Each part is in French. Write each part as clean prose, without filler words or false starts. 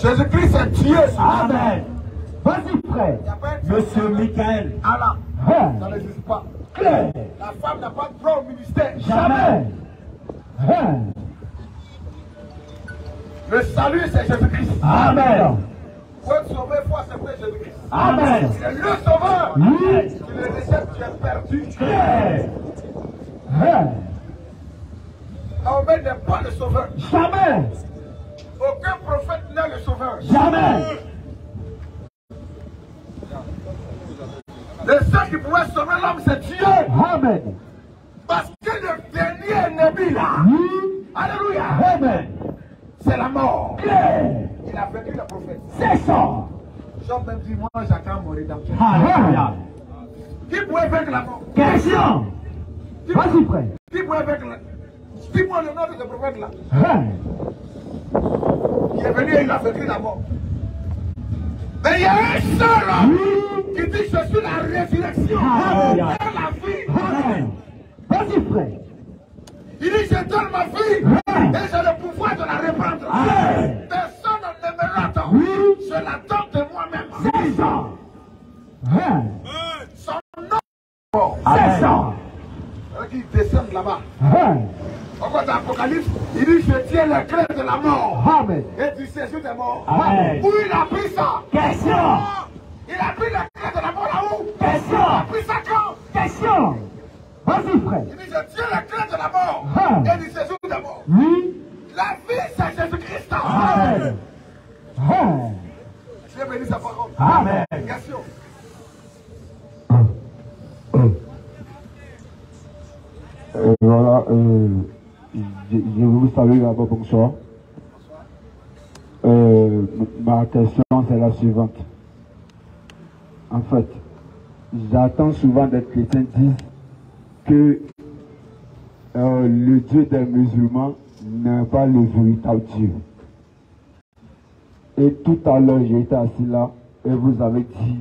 Jésus-Christ est Dieu. Amen. Vas-y, frère. Monsieur Michael. Allah. Ça n'existe pas. Claire. La femme n'a pas droit au ministère. Jamais. Le salut, c'est Jésus-Christ. Amen. Pour être sauvé, il faut accepter Jésus-Christ. Amen. C'est le sauveur. Oui. Si tu le rejettes, tu es perdu. Claire. Mahomet n'est pas le sauveur. Jamais. Aucun prophète n'est le sauveur. Jamais. Le seul qui pouvait sauver l'homme, c'est Dieu. Amen. Parce que le dernier ennemi là, Oui. alléluia, Amen. c'est la mort. Claire. Il a vaincu le prophète. C'est ça. Job même dit, moi j'attends mon rédempteur. Alléluia. Qui pouvait vaincre la mort? Question. Vas-y, frère. Qui pouvait vaincre la... Dis-moi le nom de ce prophète là. Il est venu et il a vaincu la mort. Mais il y a un seul homme qui dit, je suis la résurrection et la vie. Vas-y, frère. Il dit, je donne ma vie et j'ai le pouvoir de la reprendre. Personne ne me l'attend. Je l'attends de moi-même. C'est ça. Son nom. C'est ça. Il descend là-bas. Encore dans l'Apocalypse, il dit, je tiens les clés de la mort. Amen. Et du séjour des morts. Amen. Où il a pris ça? Question. Il a pris les clés de la mort là-haut. Il Question. a pris ça quand? Question. Vas-y, frère. Il dit, je tiens les clés de la mort et du séjour des morts. Oui. La vie, c'est Jésus-Christ. Amen. Dieu bénit sa parole. Amen. Question. Voilà, je vous salue d'abord, bonsoir. Ma question c'est la suivante. En fait, j'attends souvent des chrétiens disent que le Dieu des musulmans n'est pas le véritable Dieu. Et tout à l'heure, j'ai été assis là et vous avez dit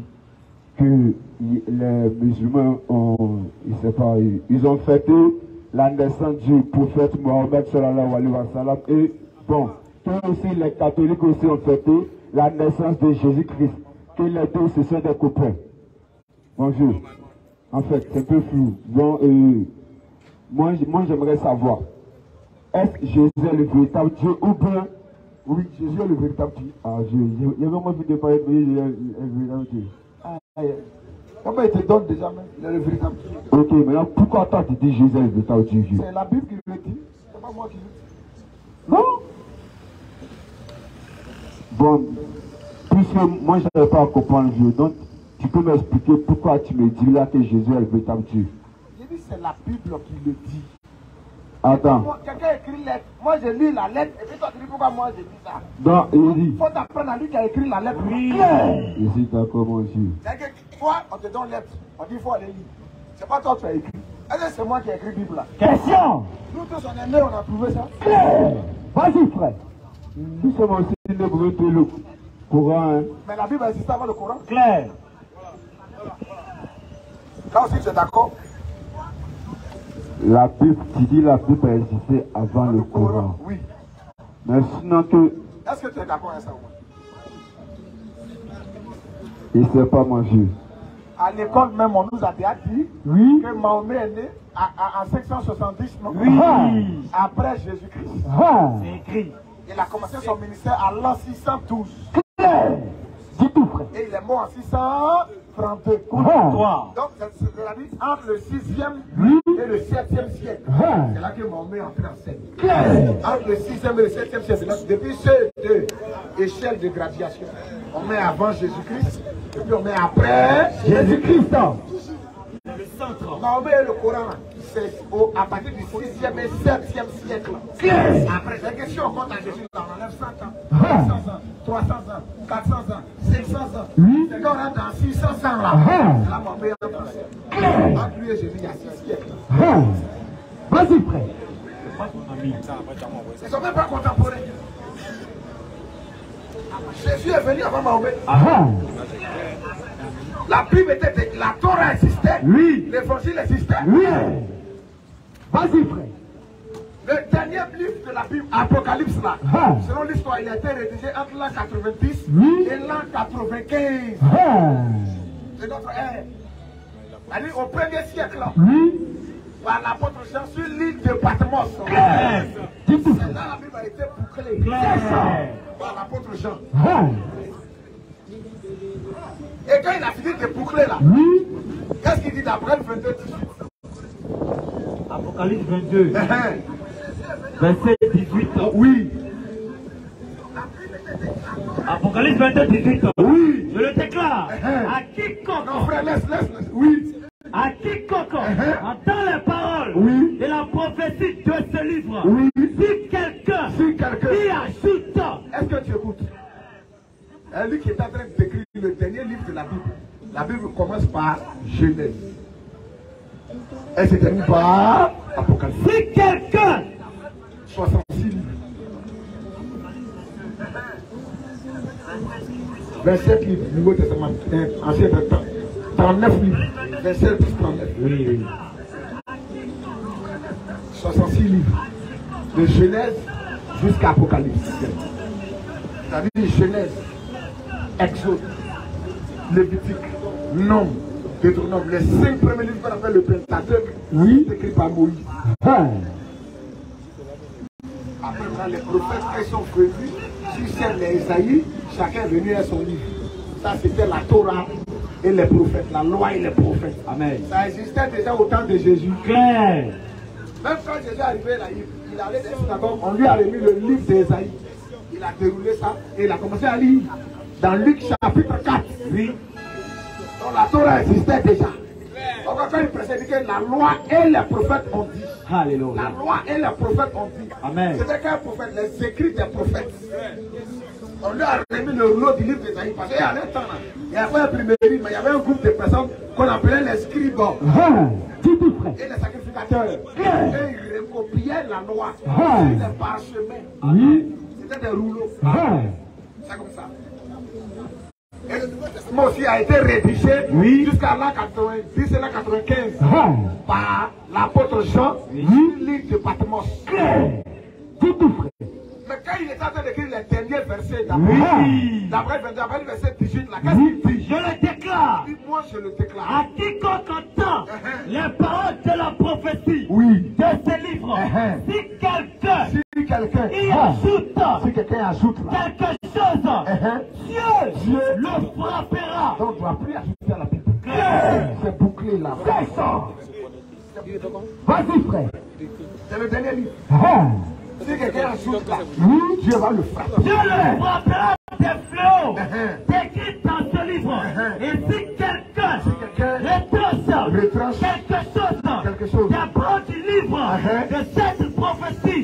que les musulmans ont, ils ont fêté la naissance du prophète Mohammed sallallahu alayhi wa sallam et bon, que aussi les catholiques aussi ont fêté la naissance de Jésus-Christ, que les deux ce sont des copains. Bonjour. En fait, c'est un peu flou. Bon, moi j'aimerais savoir, est-ce que Jésus est le véritable Dieu ou bien, oui, Jésus est le véritable Dieu. Ah, j'ai vraiment envie de parler de Jésus est le véritable Dieu. Comment il te donne déjà même? Il est le véritable Dieu. Ok, maintenant pourquoi toi tu dis Jésus est le véritable Dieu? C'est la Bible qui le dit. C'est pas moi qui le dis. Non. Bon, puisque moi je n'arrive pas à comprendre Dieu, donc tu peux m'expliquer pourquoi tu me dis là que Jésus est le véritable Dieu? J'ai dit c'est la Bible qui le dit. Attends. Quelqu'un écrit lettre. Moi je lis la lettre et puis toi tu dis pourquoi moi je dis ça. Donc il dit. Il faut t'apprendre à lui qui a écrit la lettre. Oui. Ici d'accord mon Dieu. C'est-à-dire que toi on te donne lettre. On dit il faut aller lire. C'est pas toi qui as écrit. Est-ce que c'est moi qui ai écrit Bible là? Question. Nous tous on est nés, on a trouvé ça. Vas-y frère. Nous sommes aussi l'hébreu de le Coran. Hein. Mais la Bible existait avant le Coran. Claire. Là aussi tu es d'accord? La Bible, tu dis la Bible existait avant le Coran. Oui. Mais sinon que. Est-ce que tu es d'accord avec ça ou Et c'est pas mon Dieu. À l'école même on nous a déjà dit Oui. que Mahomet est né en 570, non? Oui. Après Jésus-Christ. C'est écrit. Il a commencé son ministère à l'an 612. Claire. Dis tout, frère. Et il est mort en 632. Toi. Donc, c'est entre le 6e Oui. et le 7e siècle. C'est là que Mahomet est entré en scène. Claire. Entre le 6e et le 7e siècle. Donc, depuis ces deux échelles de graduation, on met avant Jésus-Christ et puis on met après Jésus-Christ. le centre. Mahomet et le Coran, c'est à partir du 6e et 7e siècle. Après, c'est question, on compte à Jésus, on enlève 100 ans, 200 ans, 300 ans, 400 ans, 500 ans. C'est quand on rentre dans 600 ans là. Là, Mahomet est en scène. Entre lui et Jésus, il y a 6 siècles. Vas-y, frère. Ils ne sont même pas contemporains. Jésus est venu avant Mahomet. La Bible était, la Torah existait. Oui. L'évangile existait. Oui. Vas-y, frère. Le dernier livre de la Bible, Apocalypse là, selon l'histoire, il a été rédigé entre l'an 90 et l'an 95. C'est notre ère. C'est-à-dire au 1er siècle là. Par l'apôtre Jean sur l'île de Patmos. C'est là la Bible a été bouclée. Par l'apôtre Jean. Et quand il a fini de boucler là, qu'est-ce qu'il dit d'après le 22 18? Apocalypse 22. Verset 18. Oui. Apocalypse 22, 18. Oui. Je le déclare à quiconque. Non frère, laisse. Oui. À quiconque entend les paroles de la prophétie de ce livre. Oui. Si quelqu'un y ajoute. Est-ce que tu écoutes? Lui qui est en train d'écrire le dernier livre de la Bible. La Bible commence par Genèse. Elle se termine par Apocalypse. Si quelqu'un 66 livres. 27 livres, Nouveau Testament, Ancien Testament. 39 livres, 27 plus 39. Oui. 66 livres. De Genèse jusqu'à Apocalypse. C'est-à-dire Genèse, Exode, Lévitique, Nombre, Deutéronome. Les 5 premiers livres qu'on appelle le Pentateuque, écrits par Moïse. Après, les prophètes, quand ils sont venus, sur celle les Isaïe, chacun est venu à son livre. Ça, c'était la Torah et les prophètes, la loi et les prophètes. Amen. Ça existait déjà au temps de Jésus. Claire. Même quand Jésus est arrivé là, il allait dans la synagogue, on lui a remis le livre d'Isaïe. Il a déroulé ça et il a commencé à lire dans Luc chapitre 4. Oui. Donc la Torah existait déjà. Donc quand il précède que la loi et les prophètes ont dit. Alléluia. La loi et les prophètes ont dit. Amen. C'était qu'un prophète, les écrits des prophètes. On lui a remis le rouleau du livre d'Isaïe parce qu'il y a un temps là. Il n'y avait pas d'imprimerie, mais il y avait un groupe de personnes qu'on appelait les scribes. Et les sacrificateurs. Et ils recopiaient la loi sur les parchemins. C'était des rouleaux. C'est comme ça. Et le Nouveau Testament aussi a été rédigé jusqu'à l'an 90 et l'an 95 par l'apôtre Jean, l'île de Patmos. Mais quand il est en train d'écrire les derniers versets d'après le verset 18, là, qu'est-ce qu'il dit? Je le déclare. Moi je le déclare. À quiconque entend les paroles de la prophétie de ce livre, si quelqu'un y ajoute quelque chose, Dieu le frappera. Donc on ne doit plus ajouter à la Bible. C'est bouclé là. Vas-y frère. C'est le dernier livre. Si quelqu'un ajoute là, Dieu va le frapper. Dieu le frappera des fléaux décrits dans ce livre. Et si quelqu'un retranche quelque chose d'apprendre du livre de cette prophétie,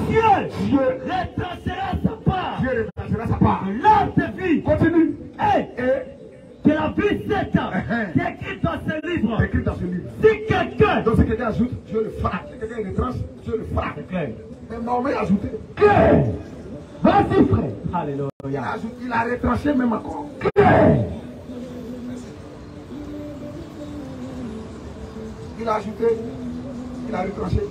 Dieu retranchera sa part. De l'âme de vie. Continue. Et de la vie décrite dans ce livre. Si quelqu'un ajoute, Dieu le frappe. Si quelqu'un retranche, Dieu le frappe. Mais Mahomet a ajouté. Vas-y frère. Alléluia. Il a retranché même encore. Il a ajouté. Il a retranché.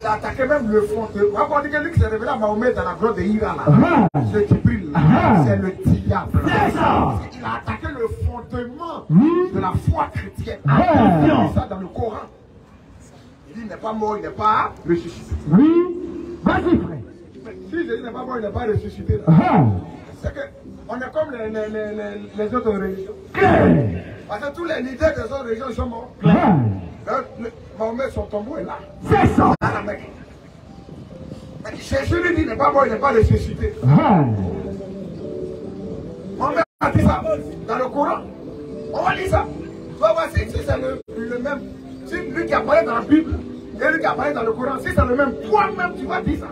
Il a attaqué même le fond. On va dire que lui qui s'est révélé à Mahomet dans la grotte de Hira là. Ce Djibril là. C'est le diable. Il a attaqué le fondement de la foi chrétienne. Attention. Ça dans le Coran. Il n'est pas mort, il n'est pas ressuscité. Vas-y frère. Si Jésus n'est pas mort, il n'est pas ressuscité. C'est qu'on est comme les autres religions. Parce que tous les leaders des autres religions sont morts. Mahomet, son tombeau est là. C'est ça. Dans la Mecque. Jésus lui dit il n'est pas mort, il n'est pas ressuscité. Mahomet a dit ça dans le Coran. On va lire ça. Tu vas voir si c'est le même. Si lui qui apparaît dans la Bible et lui qui apparaît dans le Coran, si c'est le même, toi-même tu vas dire ça.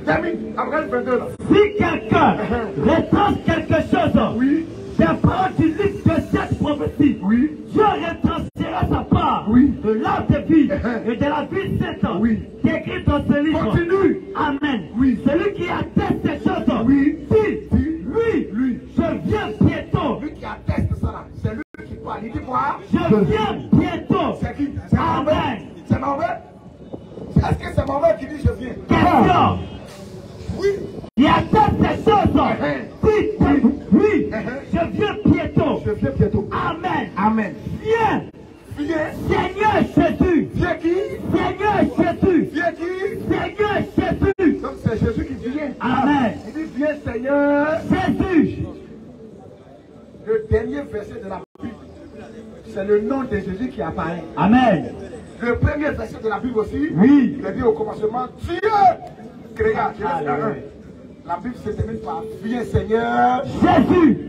Termine, après le 22 là. Si quelqu'un retranche quelque chose, des paroles du livre de cette prophétie, Dieu retranchera sa part de l'âme de vie et de la vie sainte décrite dans ce livre. Continue. Amen. Celui qui atteste ces choses, dit, lui, je viens bientôt. Lui qui atteste ça là, c'est lui qui parle. Il dit quoi? Je viens bientôt. C'est qui? Amen. Mahomet qui dit je viens. Question. Oui. Il y a toutes ces choses. Dites, oui, je viens bientôt. Je viens bientôt. Amen. Amen. Viens. Viens. Seigneur Jésus. Viens qui? Seigneur Jésus. Viens qui? Seigneur Jésus. Donc c'est Jésus qui vient. Amen. Il dit viens Seigneur. Jésus. Le dernier verset de la Bible, c'est le nom de Jésus qui apparaît. Amen. Le premier verset de la Bible aussi, Oui. il a dit au commencement, Dieu créa. La Bible se termine par viens Seigneur. Jésus.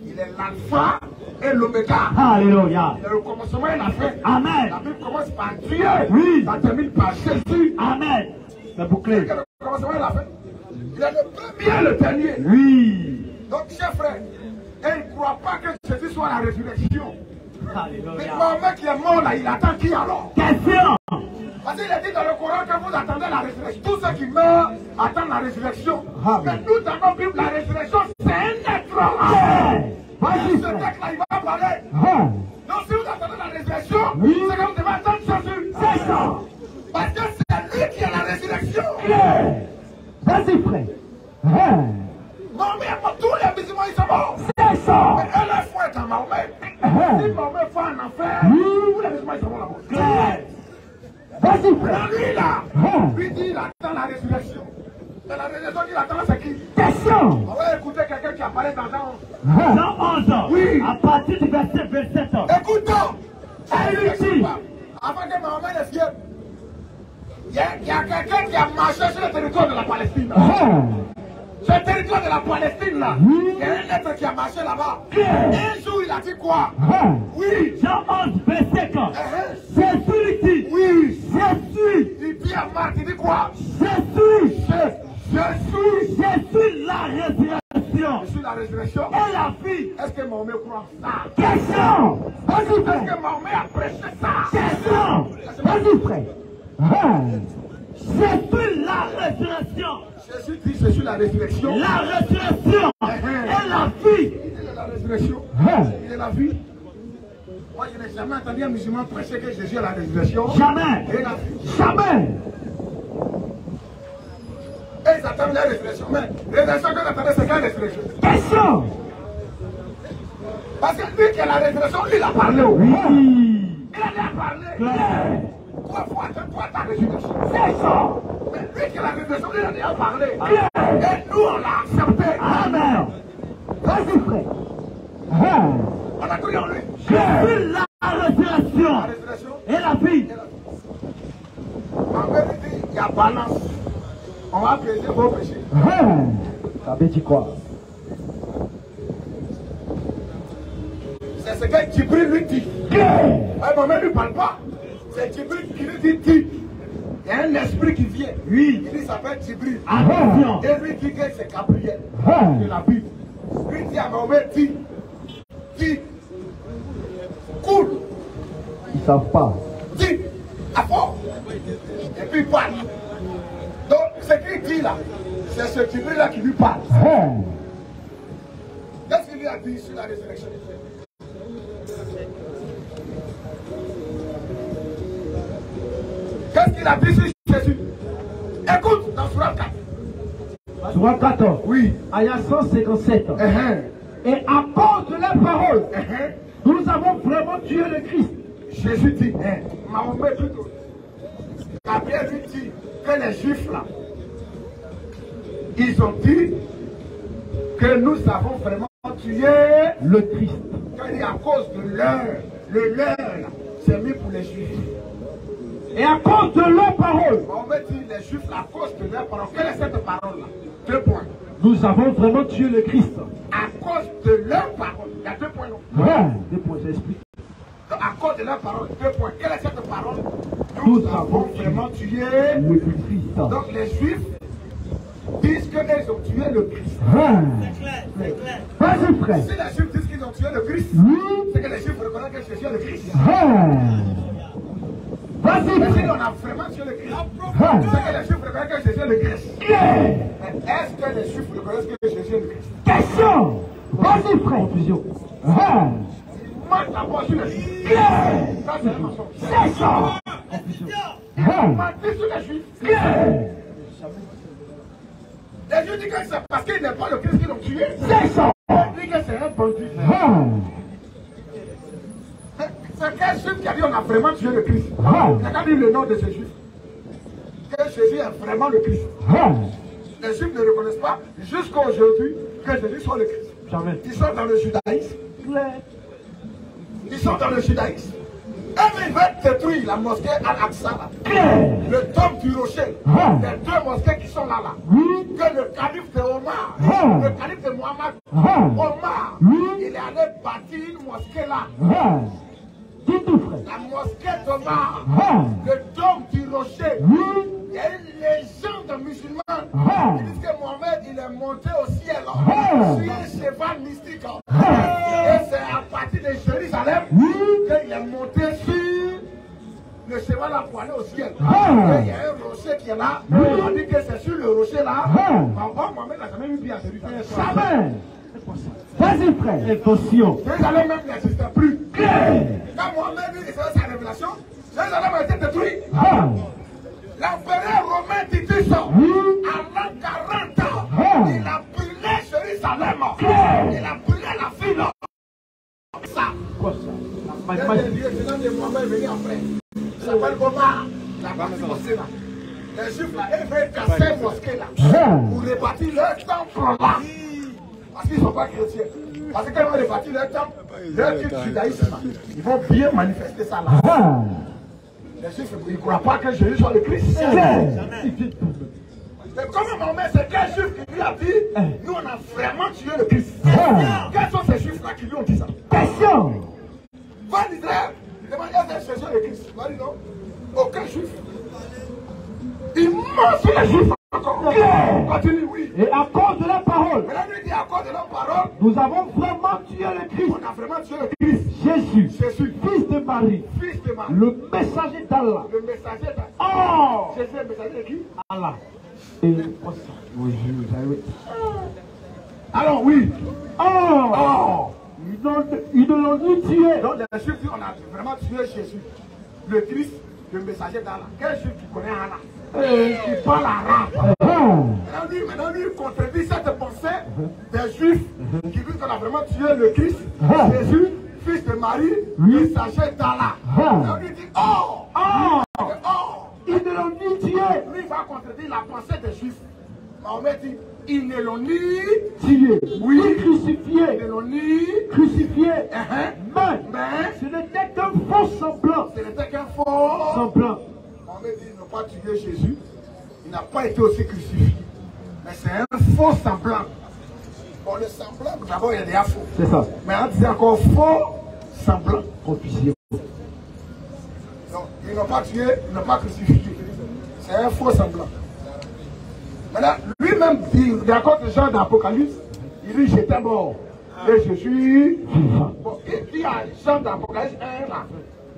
Il est l'alpha et l'oméga. Alléluia. Il est le commencement et la fin. Amen. La Bible commence par Dieu. Oui. Ça termine par Jésus. Amen. C'est bouclé. Le commencement et la fin. Il est le premier et le dernier. Oui. Donc, chers frères, et il ne croit pas que Jésus soit la résurrection. Mais Alléluia. Mahomet qui est mort là, il attend qui alors? Question. Parce qu'il a dit dans le Coran que vous attendez la résurrection. Tous ceux qui meurent attendent la résurrection. Mais nous, dans notre Bible, la résurrection, c'est un être. Ce texte-là, il va parler. Donc, si vous attendez la résurrection, c'est que vous devez attendre Jésus. C'est ça. Parce que c'est lui qui a la résurrection. Vas-y, frère. Mahomet est mort. Tous les musulmans, ils sont morts. C'est ça. Mais eux, leur foi est en Mahomet. Si Mahomet fait un enfer, tous les musulmans, ils sont morts là-bas. Claire. Vas-y, frère. Lui là, lui dit il attend la résurrection. Et la résurrection qu'il attend, c'est qui? Question. On va écouter quelqu'un qui apparaît dans Jean 11. Dans 11. Oui. À partir du verset 27. Écoutons. Lui dit. Avant que Mahomet ne vienne, il y a quelqu'un qui a marché sur le territoire de la Palestine. Ce territoire de la Palestine là, il y a un être qui a marché là-bas. Un jour il a dit quoi? Oui. Jean 11, verset 4. Jésus lui dit. Oui. Je suis. Il dit à Marc, il dit quoi? Je suis. Je suis la résurrection. suis la résurrection. Et la vie. Est-ce que Mahomet croit ça? Question. Vas-y, Est-ce frère. que Mahomet a prêché ça? Question. Vas-y, frère. Je suis la résurrection. Jésus dit, je suis la résurrection. La résurrection et la vie. Il est la résurrection. Il est la vie. Moi, je n'ai jamais entendu un musulman prêcher que Jésus est la résurrection. Jamais. Et la vie. Jamais. Et ils attendent la résurrection. Mais la résurrection que j'attendais, c'est quelle résurrection? Question. Parce que lui qui est la résurrection, lui, il a parlé. Oui. Il a parlé. Claire. Toi, il faut attendre toi ta résurrection. C'est ça. Mais lui qui est la résurrection, lui, il a déjà parlé. Claire. Et nous, on l'a accepté. Amen. Vas-y, frère. On a cru en lui. Je suis la résurrection La résurrection. et la vie. En vérité, il y a balance. On va peser vos péchés. Ça veut dire quoi? C'est ce que Djibril lui dit. Mahomet ne lui parle pas. C'est Djibril qui lui dit. Il y a un esprit qui vient. Oui. Il s'appelle Djibril. Attention. Et lui dit que c'est Gabriel. De la Bible. Lui dit à Mahomet, dit. Cool. Ils ne savent pas. Dit. À fond. Et puis il parle. Donc ce qu'il dit là, c'est ce Djibril là qui lui parle. Qu'est-ce qu'il lui a dit sur la résurrection? Qu'est-ce qu'il a dit sur Jésus? Écoute dans Surah 4. Surah 14. Oui. Ayat 157. Et à cause de la parole, nous avons vraiment tué le Christ. Jésus dit, Mahomet plutôt. Gabriel lui dit que les Juifs là, ils ont dit que nous avons vraiment tué Le Christ. qu'il dit à cause de l'heure. Le leur là, c'est mis pour les Juifs. Et à cause de leur parole, Mahomet dit les Juifs là, à cause de leur parole. Quelle est cette parole là? 2 points. nous avons vraiment tué le Christ. À cause de leur parole. Il y a 2 points non? 2 points, j'explique. À cause de leur parole, 2 points. Quelle est cette parole? Nous Nous avons vraiment tué. Le Christ. Donc les Juifs disent qu'ils ont tué le Christ. C'est clair, c'est clair. Vas-y, frère. Si les Juifs disent qu'ils ont tué le Christ, c'est que les Juifs reconnaissent que Jésus est le Christ. Vas-y, Mais si frère. on a vraiment tué le Christ, c'est que les Juifs reconnaissent que Jésus est le Christ. Mais est-ce que les Juifs reconnaissent que Jésus est le Christ? Question. Vas-y, frère. Confusion. Marque la voix sur le Christ. Ça, c'est un mensonge. C'est ça. On m'a dit sur les Juifs. Les Juifs disent que c'est parce qu'il n'est pas le Christ qui l'ont tué. C'est ça. Ils disent que c'est un bandit. C'est quel Juif qui a dit qu'on a vraiment tué le Christ? Il n'a qu'à dire le nom de ce Juif. Que Jésus est vraiment le Christ. Les Juifs ne reconnaissent pas jusqu'à aujourd'hui que Jésus soit le Christ. Jamais. Ils sont dans le judaïsme. Ils sont dans le judaïsme. Et ils veulent détruire la mosquée Al-Aqsa. Le dôme du rocher. Les deux mosquées qui sont là. Que le calife de Omar, le calife de Mohammed, Omar, il est allé bâtir une mosquée là. La mosquée d'Omar, le dôme du rocher. Il y a une légende musulmane qui dit que Mohamed il est monté au ciel sur un cheval mystique. Et c'est à partir de Jérusalem qu'il est monté sur le cheval à poiler au ciel. Et il y a un rocher qui est là. On dit que c'est sur le rocher là. Mohamed n'a jamais vu bien à Jérusalem. Jamais. Vas-y frère. Attention. Jérusalem même n'existe plus. Quand Mohamed dit que c'est sa révélation, Jérusalem a été détruit. L'empereur romain Titus, à l'an 40 ans, il a brûlé Jérusalem. Il a brûlé la ville. Ça. Quoi ça? Le lieutenant de Mohamed est venu après. Il s'appelle Omar. La mosquée là. Les Juifs là, ils veulent casser la mosquée là. Pour rebâtir leur temple là. Parce qu'ils ne sont pas chrétiens. Parce que quand ils vont rebâtir leur temple, leur culte judaïsme, ils vont bien manifester ça là. Les Juifs, ils ne croient pas que Jésus soit le Christ. Mais comment Mohamed, c'est quel Juif qui lui a dit, nous on a vraiment tué le Christ. Quels sont ces Juifs là qui lui ont dit ça? Question. Va en Israël, demande est-ce que Jésus est le Christ. Va dire non. Aucun Juif. Il ment sur les Juifs encore. Continue, oui. Et à cause de la parole, Maintenant, lui dit à cause de leur parole, nous avons vraiment tué le Christ. on a vraiment tué le Christ. Jésus, Jésus, fils de Marie, fils de Marie, le messager d'Allah. le messager d'Allah. Oh, Jésus est le messager de qui? Allah. Et oui, oui. Alors oui. Oh, ils ne l'ont ni tué. Donc les Juifs disent on a vraiment tué Jésus, le Christ, le messager d'Allah. Quel Juif qui connaît Allah? Qui parle arabe. Maintenant lui, il contredit cette pensée des Juifs qui disent qu'on a vraiment tué le Christ, Jésus, fils de Marie, messager d'Allah. Maintenant lui dit Ils ne l'ont ni tué. Lui il va contredire la pensée des Juifs. Mahomet dit ils ne l'ont ni tué, oui, ni crucifié, ils ne l'ont ni crucifié. Mais ce n'était qu'un faux semblant. ce n'était qu'un faux Semblant. Mahomet dit ils n'ont pas tué Jésus, il n'a pas été aussi crucifié. Mais c'est un faux semblant. Bon, le semblant, d'abord il y a des faux. C'est ça. Mais on dit encore faux semblant. Officier. Donc, ils n'ont pas tué, ils n'ont pas crucifié. C'est un faux semblant. Maintenant, lui-même, il raconte le genre d'Apocalypse. Il dit j'étais mort. Et je suis vivant. Bon, il dit à Jean d'Apocalypse 1 là.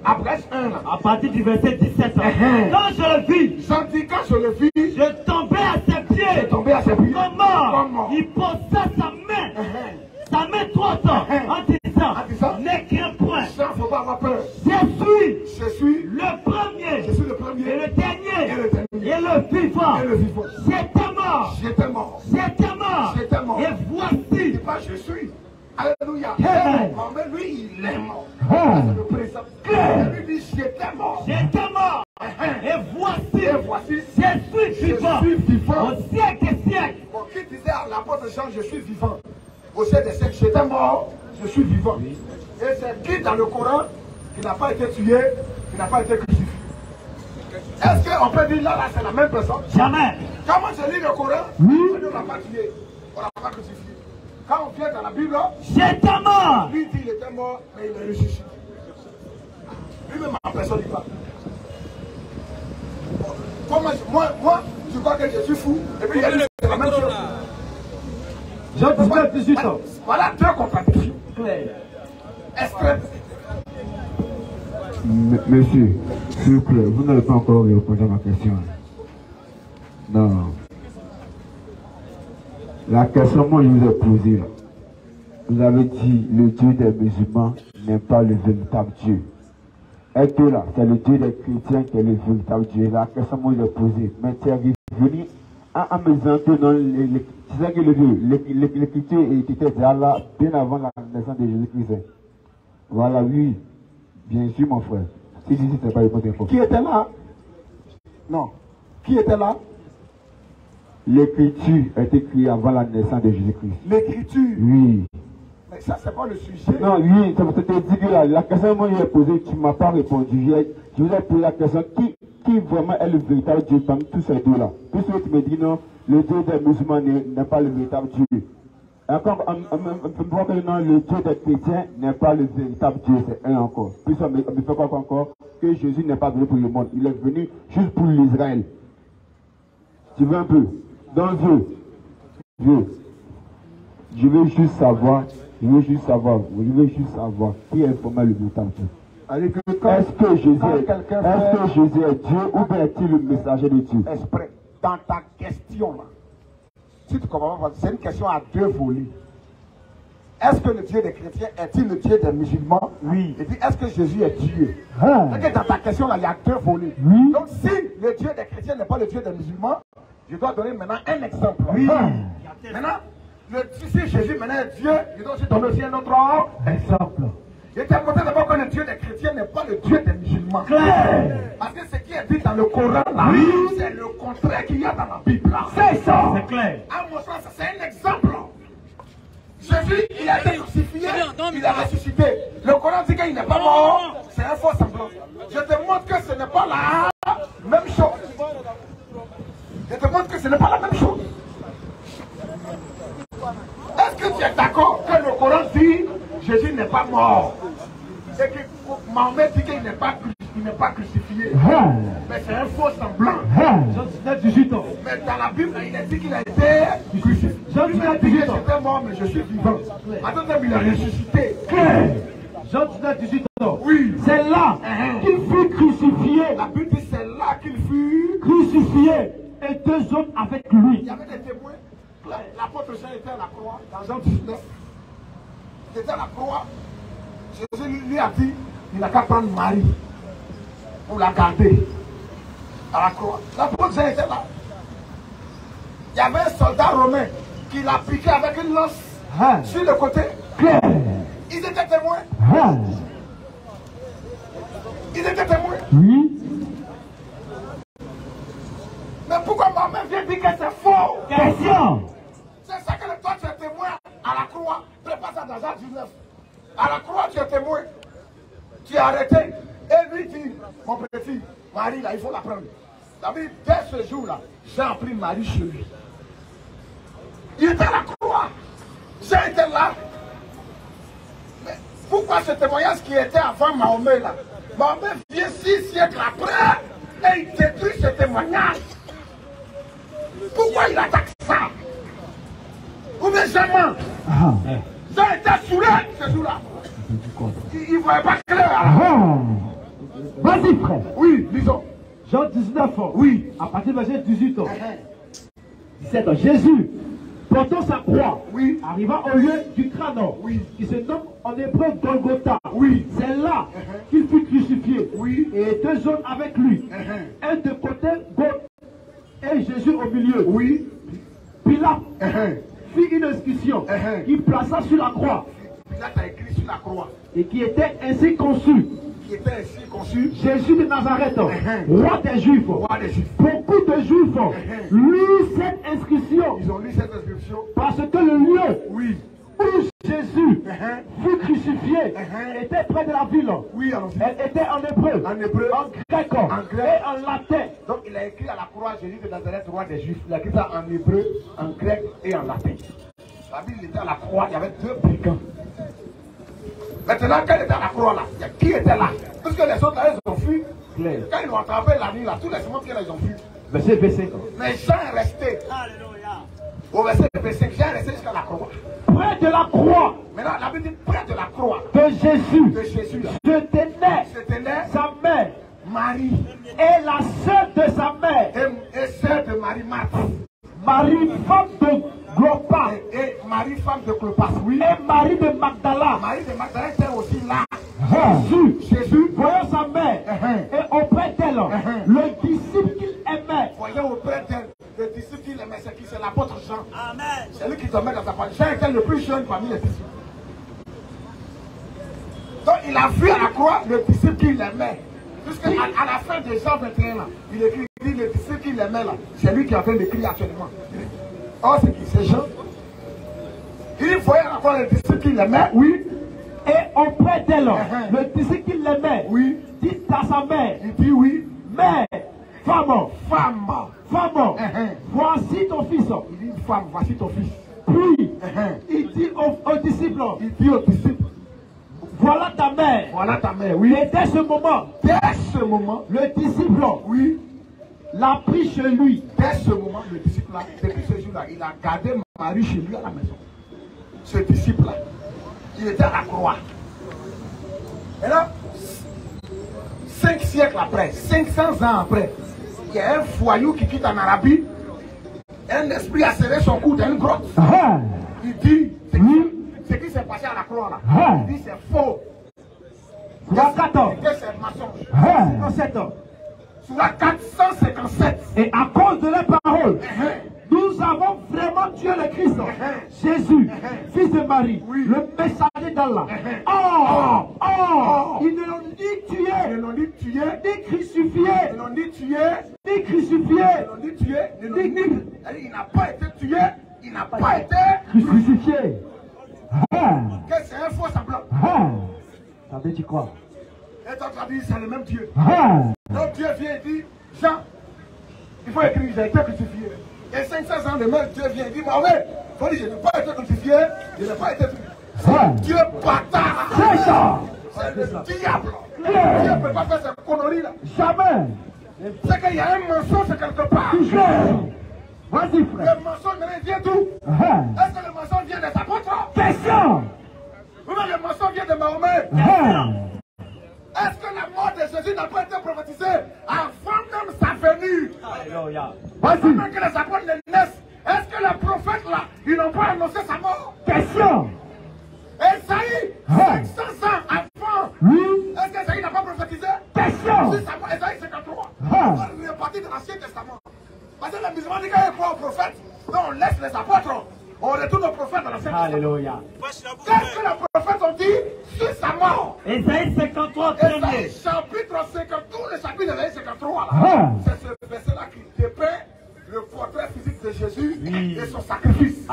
Apocalypse 1 là. À partir du verset 17. Quand je le vis, Jean dit quand je le vis, je tombais à ses pieds. j'ai tombé à ses pieds. Comment? Il posa sa main droite en disant, n'aie qu'un point. Il ne faut pas avoir peur. Je suis le premier. Je suis le premier. Et le dernier. Et le vivant. Et le vivant. J'étais mort. J'étais mort. J'étais mort. J'étais mort. Et voici. C'est pas je suis. Alléluia. Amen. Mais lui, il est mort. C'est le présent. Il lui dit j'étais mort. J'étais mort. Et voici. Je suis vivant. Je suis vivant. Au siècle des siècles. Bon, qui disait à l'apôtre Jean, je suis vivant. Au siècle des siècles, j'étais mort, je suis vivant. Et c'est qui dans le Coran qui n'a pas été tué, qui n'a pas été crucifié? Est-ce qu'on peut dire là, c'est la même personne? Jamais. Quand moi je lis le Coran, on ne l'a pas tué, on ne l'a pas crucifié. Quand on vient dans la Bible, j'étais mort. Lui dit il était mort, mais il est ressuscité. Lui-même en personne il parle. Moi, je crois que je suis fou, et puis il a dit c'est la même chose. Jean 19, 18 ans. Voilà deux contradictions. Extrêmes. Monsieur, s'il vous plaît, vous n'avez pas encore répondu à ma question. Non. La question que je vous ai posée, vous avez dit le Dieu des musulmans n'est pas le véritable Dieu. est là, c'est le Dieu des chrétiens qui est le véritable Dieu. La question que je l'ai posée, mais tu es venu à me dire dans tu sais que l'écriture était déjà là bien avant la naissance de Jésus-Christ. Voilà, oui, bien sûr mon frère. Si c'est pas le bon info. Qui était là? Non. Qui était là? L'écriture a été créée avant la naissance de Jésus-Christ. L'écriture? Oui. Mais ça, c'est pas le sujet. Non, oui, ça te dit que la question que je l'ai posée, tu ne m'as pas répondu. Je vous ai posé la question, qui vraiment est le véritable Dieu parmi tous ces deux-là? Puisque tu me dis non, le Dieu des musulmans n'est pas le véritable Dieu. Encore, on voit que non, le Dieu des chrétiens n'est pas le véritable Dieu, c'est un encore. Puis on me fait croire encore que Jésus n'est pas venu pour le monde, il est venu juste pour l'Israël. Tu veux un peu? Donc, Dieu, je veux juste savoir qui est vraiment le véritable Dieu. Est-ce que Jésus est Dieu ou bien est-il le messager de Dieu? Esprit, dans ta question là, si tu comprends pas, c'est une question à deux volets. Est-ce que le Dieu des chrétiens est-il le Dieu des musulmans? Oui. Et puis est-ce que Jésus est Dieu? Ah. Dans ta question là, il y a deux volets. Oui. Donc si le Dieu des chrétiens n'est pas le Dieu des musulmans, je dois donner maintenant un exemple. Oui. Maintenant, si Jésus maintenant est Dieu, je dois aussi donner aussi un autre exemple. Je t'ai montré d'abord que le Dieu des chrétiens n'est pas le Dieu des musulmans. Claire. Parce que ce qui est dit dans le Coran là, Oui. c'est le contraire qu'il y a dans la Bible là. C'est ça. C'est clair. À mon sens, c'est un exemple. Jésus, il a été crucifié, il a ressuscité. Le Coran dit qu'il n'est pas mort, c'est un faux semblant. Je te montre que ce n'est pas la même chose. Je te montre que ce n'est pas la même chose. Est-ce que tu es d'accord que le Coran dit Jésus n'est pas mort? C'est que Mahomet dit qu'il n'est pas crucifié. Mais c'est un faux semblant. Jean 19, 18 ans. Mais dans la Bible, il a dit qu'il a été crucifié. Jean 19, 18 ans. J'étais mort, mais je suis vivant. Maintenant, il a ressuscité. Claire. Jean 19, 18 ans. Oui. C'est là qu'il fut crucifié. La Bible dit c'est là qu'il fut Crucifié. Et deux autres avec lui. Il y avait des témoins. L'apôtre Jean était à la croix, dans Jean 19. Il était à la croix. Jésus lui a dit, il n'a qu'à prendre Marie pour la garder à la croix. L'apôtre Jean était là. Il y avait un soldat romain qui l'a piqué avec une lance sur le côté. Claire. Ils étaient témoins. Ils étaient témoins. Oui. Mais pourquoi maman vient dire que c'est faux? Question. C'est ça que toi tu es témoin à la croix. Prépare ça dans Jean 19. À la croix tu es témoin. Tu es arrêté. Et lui dit, mon petit, Marie là, il faut la prendre. David, dès ce jour-là, j'ai pris Marie chez lui. Il était à la croix. J'ai été là. Mais pourquoi ce témoignage qui était avant Mahomet là? Mahomet vient 6 siècles après et il détruit ce témoignage. Pourquoi il attaque ça? Ou bien jamais? J'ai été saoulé ce jour-là. Il ne voyait pas clair. Vas-y, frère. Oui, disons. Jean 19 ans. Oui. À partir du verset 18 ans. 17 ans. Jésus, portant sa croix, oui, arriva au lieu du crâne, oui, qui se nomme en hébreu Golgotha. Oui. C'est là qu'il fut crucifié. Oui. Et deux hommes avec lui. Un de côté gauche et Jésus au milieu. Oui. Pilate fit une inscription qu'il plaça sur la croix. Pilate a écrit sur la croix. Et qui était ainsi conçu. Qui était ainsi conçu. Jésus de Nazareth, roi des Juifs. Roi des Juifs. Beaucoup de Juifs lurent cette inscription. Ils ont lu cette inscription. Parce que le lieu oui, où Jésus fut crucifié était près de la ville. Oui, elle était en hébreu, en grec, et en latin. Donc il a écrit à la croix Jésus de Nazareth, roi des Juifs. Il a écrit ça en hébreu, en grec et en latin. La Bible était à la croix, il y avait deux brigands. Maintenant, quand il était à la croix là, qui était là? Parce que les autres là, ils ont fui. Quand ils l'ont attrapé la nuit là, tous les semaines qu'ils ont fui. Verset 25. Mais Jean est resté. Alléluia. Au verset 25, Jean est resté jusqu'à la croix. Près de la croix. Maintenant, la Bible dit près de la croix. De Jésus. De Jésus là. Se tenait sa mère. Marie. Et la sœur de sa mère. Et sœur de Marie Marthe. Marie, femme de Clopas. Et Marie, femme de Clopas, oui. Et Marie de Magdala. Marie de Magdala était aussi là. Jésus, voyant sa mère, et auprès d'elle, le disciple qu'il aimait. Voyant auprès d'elle, le disciple qu'il aimait, c'est qui? C'est l'apôtre Jean. Amen. C'est lui qui te met dans sa parole. Jean était le plus jeune parmi les disciples. Donc il a vu à la croix le disciple qu'il aimait. Jusqu'à la fin de Jean 21, là, il écrit, le disciple qu'il aimait là, c'est lui qui est en train d'écrire actuellement. Oh, c'est qui? C'est Jean. Il voyait à la croix le disciple qu'il aimait, oui. Et auprès d'elle, le disciple qu'il aimait, oui, dit à sa mère, il dit oui, mère, femme, femme, voici ton fils. Il dit femme, voici ton fils. Puis, il dit au disciple, voilà ta mère. Voilà ta mère, oui. Et dès ce moment, le disciple, oui, l'a pris chez lui. Dès ce moment, le disciple là, depuis ce jour-là, il a gardé Marie chez lui à la maison. Ce disciple-là, il était à la croix. Et là, 5 siècles après, 500 ans après, il y a un foyou qui quitte en Arabie. Un esprit a serré son cou dans une grotte. Il dit, ce qui s'est passé à la croix là, il dit c'est faux. Sur la 14. C'est mensonge. 57 ans. Sur la 457. Et à cause de la parole, nous avons vraiment tué le Christ, Jésus, fils de Marie, le messager d'Allah. Ils ne l'ont ni tué, ni crucifié, Ils l'ont dit tué, ni crucifié, il n'a pas été tué, il n'a pas été crucifié. C'est un faux semblant. Ça veut dire quoi? Et toi tu as dit c'est le même Dieu. Donc Dieu vient et dit, Jean, il faut écrire, j'ai été crucifié. Et 500 ans de même, Dieu vient et dit, Mauvais, il faut dire, je n'ai pas été crucifié, je n'ai pas été tué. Dieu bâtard. C'est ça. C'est le diable. Dieu ne peut pas faire cette connerie là. Jamais. C'est qu'il y a un mensonge quelque part. Vas-y, frère. Le mensonge vient d'où? Est-ce que le mensonge vient des apôtres? Question. Ou bien le mensonge vient de Mahomet? Est-ce que la mort de Jésus n'a pas été prophétisée avant même sa venue? Alléluia. Avant même que les apôtres naissent, est-ce que les prophètes là, ils n'ont pas annoncé sa mort? Question. Esaïe, 500 ans avant, est-ce que Esaïe n'a pas prophétisé? Question. Si sa mort, Esaïe 53, on est parti de l'Ancien Testament. Parce que les musulmans disent qu'il croit aux prophètes, donc on laisse les apôtres, on retourne aux prophètes dans l'Ancien Testament. Alléluia. Qu'est-ce que les prophètes ont dit sur sa mort? Esaïe 53, Esaïe chapitre 50, tout le chapitre d'Esaïe 53 là, c'est ce verset-là qui dépeint le portrait physique de Jésus et son sacrifice.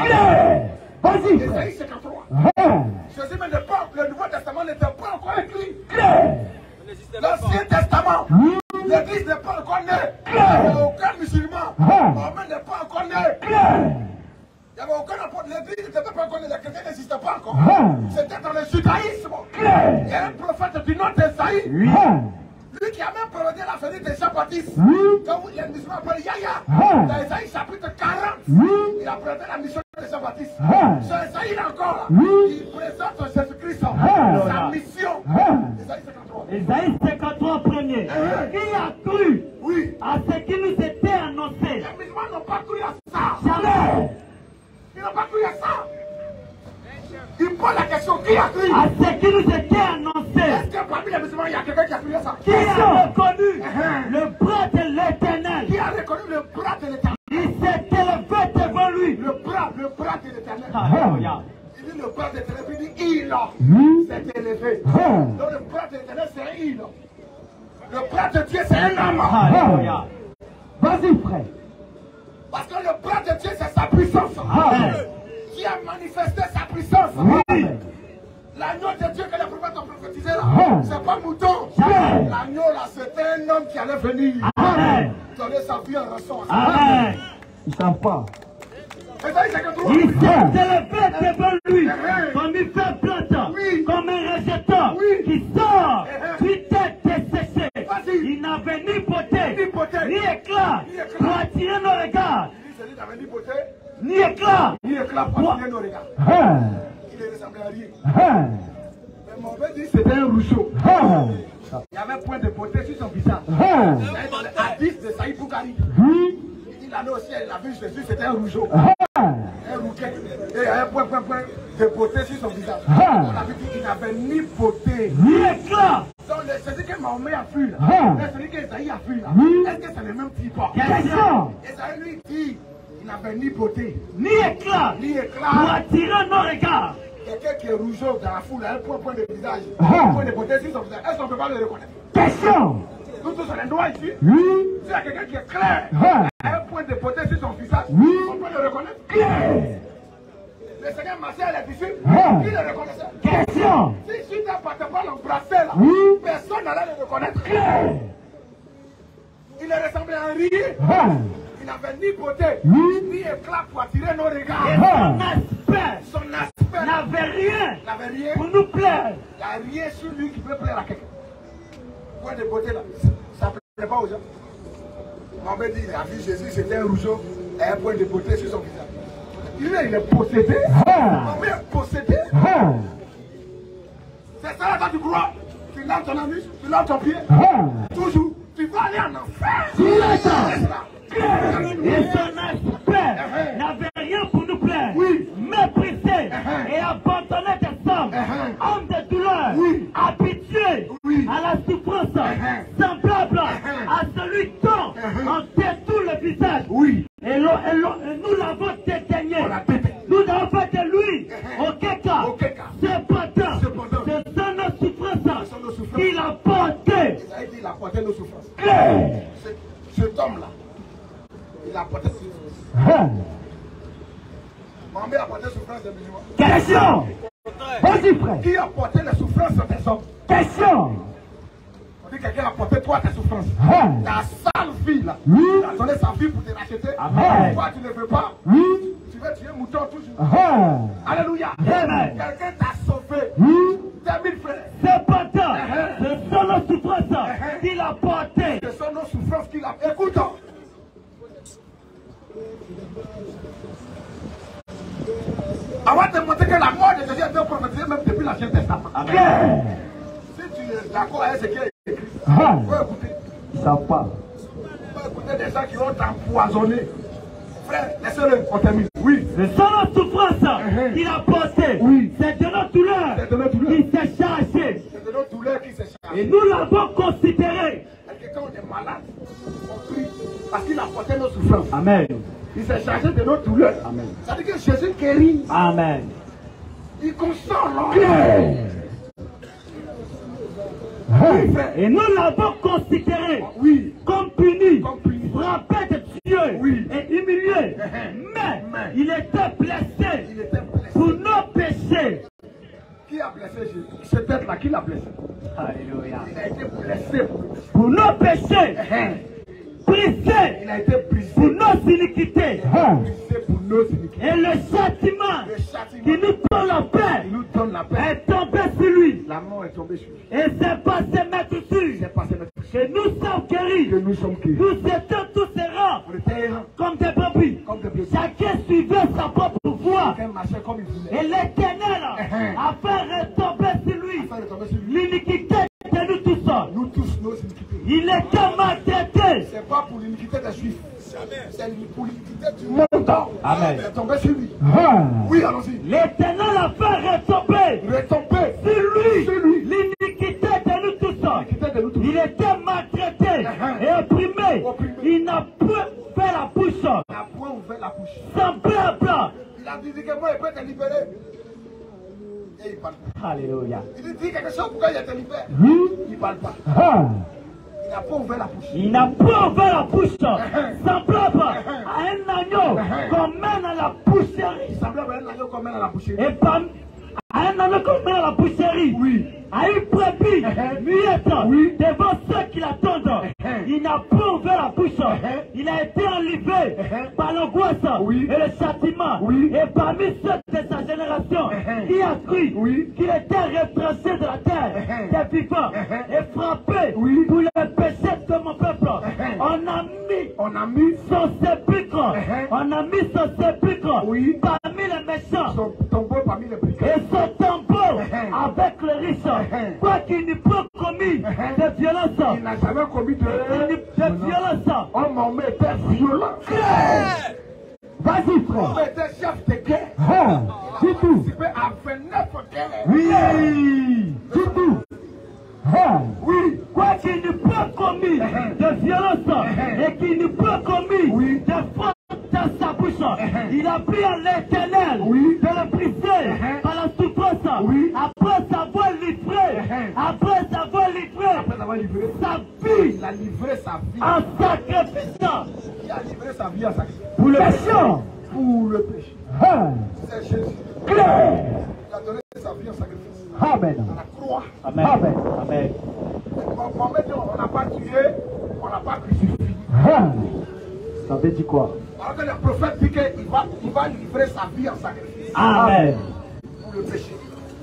Vas-y. Esaïe 53. Jésus mais le Nouveau Testament n'était pas encore écrit. L'Ancien Testament, l'Église n'est pas encore née. Il n'y avait aucun musulman. Mohamed n'est pas encore né. Il n'y avait aucun apôtre. L'Église n'était pas encore née. Les chrétiens n'existaient pas encore. C'était dans le judaïsme. Il y a un prophète du nom d'Esaïe. Lui qui a même prédit la venue de Jean-Baptiste. Quand les musulmans appellent Yahya. Dans Esaïe chapitre 40. Il a prédit la mission de Jean-Baptiste. Sur Esaïe encore. Il présente Jésus-Christ. Sa mission. Esaïe 53. Esaïe 53 premier. Qui a cru à ce qui nous était annoncé? Les musulmans n'ont pas cru à ça. Jamais. Ils n'ont pas cru à ça. Il pose la question, qui a cru? À ce qui nous était annoncé. Est-ce que parmi les musulmans, il y a quelqu'un qui a cru à ça? Qui a reconnu le bras de l'Éternel? Qui a reconnu le bras de l'Éternel? Il s'est élevé devant lui. Le bras de l'Éternel. Alléluia. Il dit le bras de l'Éternel, puis il dit il s'est élevé. Donc le bras de l'Éternel, c'est un il. Le bras de Dieu, c'est un homme. Alléluia. Vas-y, frère. Parce que le bras de Dieu, c'est sa puissance. Qui a manifesté sa puissance. L'agneau de Dieu que les prophètes ont prophétisé là, c'est pas mouton. L'agneau là, c'était un homme qui allait venir donner sa vie en rançon. Amen. Ils ne savent pas. Il s'est élevé devant lui comme une feuille plante, comme un rejeton qui sort d'une tête desséchée. Il n'avait ni beauté, ni éclat pour attirer nos regards. Ni éclat pour attirer nos regards. Il ne ressemblait à rien. Mais mon père dit c'était un rousseau. Il y avait point de beauté sur son visage. À 10 de Saïd Bougari. Il allait au ciel, il a vu Jésus, c'était un rougeau. Un rouquet. Et un point de beauté sur son visage. On a vu qu'il n'avait ni beauté, ni éclat. Donc, celui que Mahomet a fui là, celui que Esaïe a fui là, est-ce que c'est le même type? Esaïe lui dit, il n'avait ni beauté, ni éclat, pour attirer nos regards. Quelqu'un qui est rougeau dans la foule, un point de visage, un point de beauté sur son visage, est-ce qu'on ne peut pas le reconnaître? Question. Nous tous on est droit ici. Oui. S'il y a quelqu'un qui est clair, un point de beauté sur son visage, oui. On peut le reconnaître? Clair. Le Seigneur Martial est ici, qui le reconnaissait? Question. Si tu n'apportes pas l'embrasser là, personne n'allait le reconnaître. Clair. Il ressemblait à rien. Il n'avait ni beauté, ni éclat pour attirer nos regards. Et son aspect n'avait rien pour nous plaire. Il n'y a rien sur lui qui peut plaire à quelqu'un. Point de beauté là, ça ne plaît pas aux gens. Mohamed dit, il a vu Jésus, c'était un rougeau, et un point de beauté sur son visage. Il est possédé. Mohamed est possédé. C'est ça là quand tu crois. Tu laves ton anus, tu laves ton pied. Toujours. Tu vas aller en enfer. Et son aspect n'avait rien pour nous plaire. Méprisé et abandonné des hommes, hommes de douleur, habitués à la souffrance, semblable à celui dont on détourne le visage. Et nous l'avons dédaigné. Nous avons fait de lui, auquel cas, cependant, ce sont nos souffrances qu'il a portées. Il a porté nos souffrances. Cet homme-là, il a porté ses souffrances. Mohamed a porté les souffrances des musulmans. Question. Vas-y, frère. Qui a porté les souffrances des hommes? Question. On dit que quelqu'un a porté toi tes souffrances. Ta sale fille là. Il a donné sa vie pour te racheter. Toi tu ne veux pas. Tu veux tuer mouton toujours. Alléluia. Quelqu'un t'a sauvé. Tes 1000 frères. Cependant, ce sont nos souffrances qu'il a portées. Ce sont nos souffrances qu'il a. Écoute. On va te montrer que la mort de Jésus est prophétisée même depuis l'Ancien Testament. Amen. Si tu es d'accord avec ce qui est écrit, il faut écouter. Ils ne savent pas. Il faut écouter des gens qui vont t'empoisonner. Frère, laissez-le, on termine. Oui. Ce sont nos souffrances qu'il a portées. C'est de nos douleurs qu'il s'est chargé. C'est de nos douleurs qui s'est chargé. Et nous l'avons considéré. Et quand on est malade, on prie parce qu'il a porté nos souffrances. Amen. Il s'est chargé de nos douleurs. Amen. Ça veut dire que Jésus guérit. Amen. Il console l'homme. Et nous l'avons considéré comme puni, frappé de Dieu et humilié. Mais il était blessé pour nos péchés. Qui a blessé Jésus? Cette tête-là, qui l'a blessé? Alléluia. Il a été blessé pour nos péchés. Brisé. Il a été brisé pour nos iniquités. Brisé pour nos iniquités. Et le châtiment qui nous donne la paix est tombé sur lui. La mort est tombée sur lui. Et c'est passé mettre dessus. Que nous sommes guéris. Nous étions tous errants. Comme des brebis. Chacun suivait sa propre voie. Et l'Éternel a fait retomber sur lui l'iniquité de nous tous. Nous tous nos iniquités. Il était maltraité. C'est pas pour l'iniquité des Juifs. C'est pour l'iniquité du monde. Amen. Il est tombé sur lui. Oui, allons-y. L'Éternel a fait retomber sur lui l'iniquité de nous tous. Il était maltraité et opprimé. Il n'a point fait la bouche. Semblable. Il a dit que moi, il peut te libérer. Et il parle pas. Alléluia. Il dit quelque chose pour qu'il te libère. Il ne parle pas. Il n'a pas ouvert la bouche. Il n'a pas ouvert la bouche. Semblable à un agneau qu'on mène à la boucherie. Semblable à un agneau qu'on mène à la boucherie. Et pas à un agneau qu'on mène à la boucherie. À une brebis muette devant ceux qui l'attendent. Il n'a pas ouvert la bouche. Il a été enlevé par l'angoisse et le châtiment. Et parmi ceux de sa génération qui a cru qu'il était retranché de la terre des vivants et frappé pour le péché de mon peuple. On a mis son sépulcre. On a mis son sépulcre parmi les méchants. Son tombeau parmi les brigands. Et son tombeau avec les riches. Quoi qu'il n'ait pas commis de violence. Il n'a jamais commis de violence. On m'en met violent. Vas-y, frère. On était chef de guerre. Du tout. Participé à 29 guerres. Oui. Du tout. Oui. Quoi qu'il ne peut commis de violence et qu'il ne peut commis de faute dans sa bouche, il a pris à l'Éternel de le briser par la souffrance. Après s'avoir livré, après s'avoir livré sa vie, Il a livré sa vie. en sacrifice. Il a livré sa vie en sacrifice. Pour le péché. Pour le péché. C'est Jésus. Claire. Il a donné sa vie en sacrifice. Amen. À la croix. Amen. Amen. Amen. On n'a pas tué, on n'a pas crucifié. Ça veut dire quoi? Alors que le prophète dit qu'il va livrer sa vie en sacrifice. Amen. Pour le péché.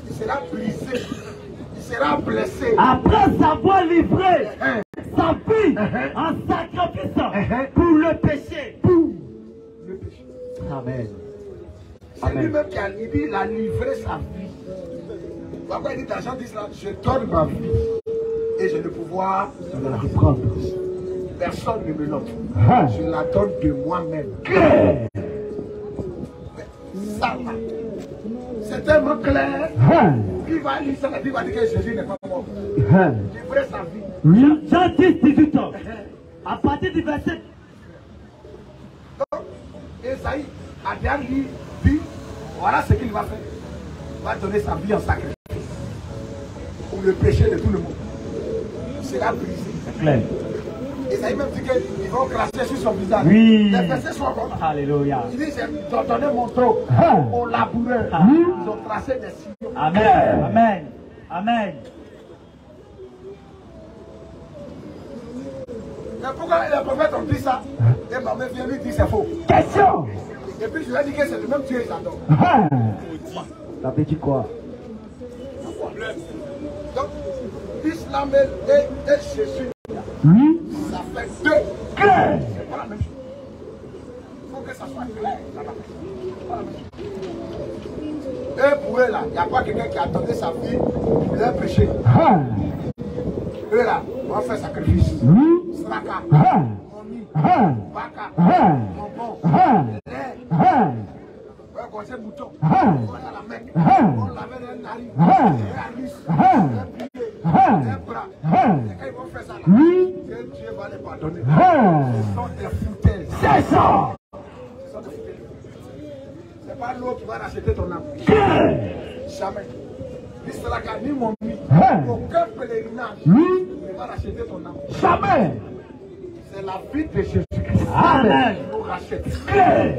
Il sera brisé. Il sera blessé. Après avoir livré sa vie en sacrifice pour le péché. Pour le péché. Amen. C'est lui-même qui a livré sa vie. Pourquoi il dit dans Jean 10 là, je donne ma vie et j'ai le pouvoir de la reprendre. Personne ne me l'offre. Je la donne de moi-même. Ça là, c'est tellement clair. Qui va lire ça, il va dire que Jésus n'est pas mort. Livrer sa vie. Jean 10, 18 ans. À partir du verset. Donc, Esaïe a bien dit, voilà ce qu'il va faire. Il va donner sa vie en sacrifice. Pour le péché de tout le monde. Il sera brisé. C'est clair. Esaïe même dit qu'ils vont cracher sur son visage. Oui. Les versets sont comme ça. Alléluia. Il dit, ils ont donné mon trône aux laboureurs. Ils ont tracé des sillons. Amen. Amen. Amen. Mais pourquoi les prophètes ont dit ça? Et ma mère vient lui dire c'est faux. Question. Et puis je lui ai dit que c'est le même Dieu qu'ils adorent. Ça veut dire quoi? Donc, l'islam et Jésus, ça fait deux. Claire. C'est pas la même chose. Il faut que ça soit clair. C'est pas la même chose. Et pour eux là, il n'y a pas quelqu'un qui a donné sa vie pour leur péché. Eux là, on va faire sacrifice. Sraka, Momi, Baka, Bonbon, lait. On va commencer mouton. On va à la Mecque. On l'avait un nari, un riche, un pied, un bras. Et quand ils vont faire ça là, Dieu va les pardonner. Ce sont des foutaises. C'est ça. Ce sont des foutaises. C'est pas l'eau qui va racheter ton âme. Jamais. Ni Sraka, ni Momi, aucun pèlerinage ne va racheter ton âme. Jamais. C'est la vie de Jésus-Christ. Amen. Qui nous rachète. Claire.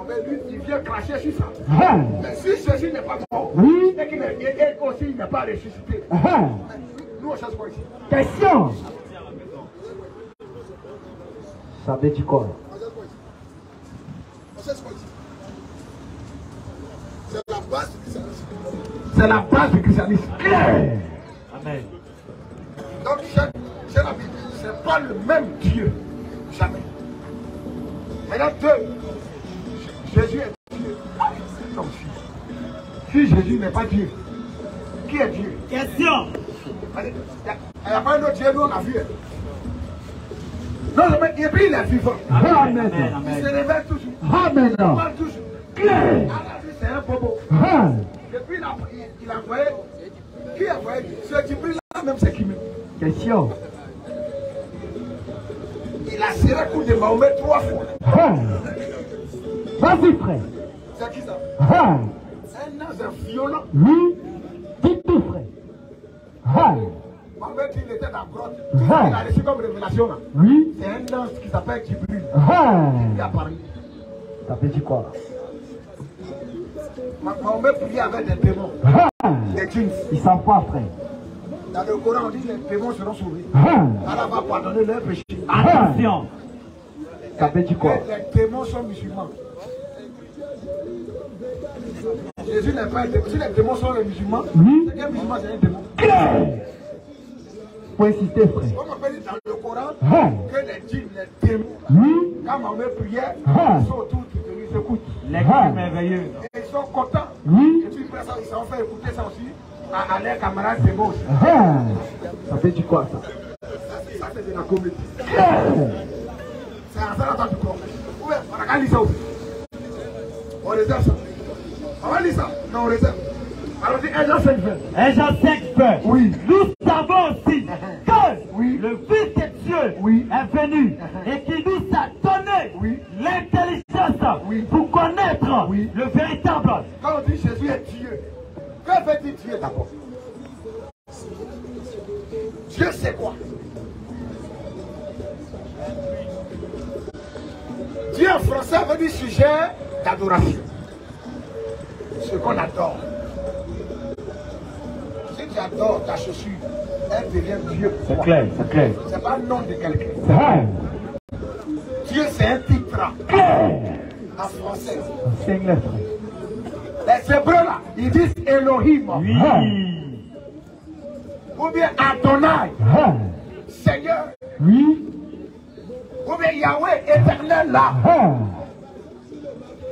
Mais lui, il vient cracher sur ça. Mais si Jésus n'est pas mort, et qu'il aussi n'est pas ressuscité, nous on cherche quoi ici? Question. Ça veut dire quoi? On cherche quoi ici? C'est la base du christianisme. C'est la base du christianisme. Claire. Amen. Donc, cher ami, ce n'est pas le même Dieu. Jamais. Maintenant, deux. Jésus est Dieu. Non, si Jésus n'est pas Dieu, qui est Dieu? Question. Il n'y a pas un autre Dieu, nous on a vu. Non, mais et puis il est vivant. Amen. Il se réveille toujours. Amen. Il parle toujours. Claire. À la vie, c'est un bobo. Et puis il a envoyé. Qui a envoyé? Ce Djibril là même, c'est qui même? Question. Il a serré le coup de Mahomet 3 fois. Vas-y, frère. C'est qui ça? Un ange violent. Dis tout, frère. Mahomet, il était dans la grotte. Il a reçu comme révélation là. C'est un ange qui s'appelle Djibril. Il a parlé. Ça veut dire quoi? Mahomet priait avec des démons. Des djinns. Ils savent pas, frère. Dans le Coran, on dit que les démons seront sauvés. Allah va pardonner leurs péchés. Attention. Ça veut dire quoi? Les démons sont musulmans. Jésus n'est pas un démon. Si les démons sont les musulmans, c'est qu'un musulman c'est un démon. Faut insister, frère. On appelle dans le Coran que les djinns, les démons, quand Mahomet priait, ils sont autour, ils écoutent. Les cris merveilleux. Et ils sont contents. Et puis après ça, ils ont fait écouter ça aussi à leurs camarades démons aussi. Ça veut dire quoi, ça? Ça c'est de la comédie. ça, là, tu crois. On va lire ça. On réserve ça. On va lire ça. Non, on réserve. Alors, dis Jean 5 vers. Jean 5 vers. Oui. Nous savons aussi que oui. le Fils de Dieu oui. est venu et qui nous a donné oui. l'intelligence oui. pour connaître oui. le véritable. Quand on dit Jésus est Dieu, que veut-il Dieu d'abord? Dieu c'est quoi? Dieu en français veut dire sujet d'adoration. Ce qu'on adore. Si tu adores ta chaussure, elle devient Dieu. C'est clair, c'est clair. C'est pas le nom de quelqu'un. C'est vrai. Dieu c'est un titre. Clair. En français. C'est une lettre. Les Hébreux là, ils disent Elohim. Oui. Ou bien Adonai. Seigneur. Oui. Ou bien Yahweh éternel là.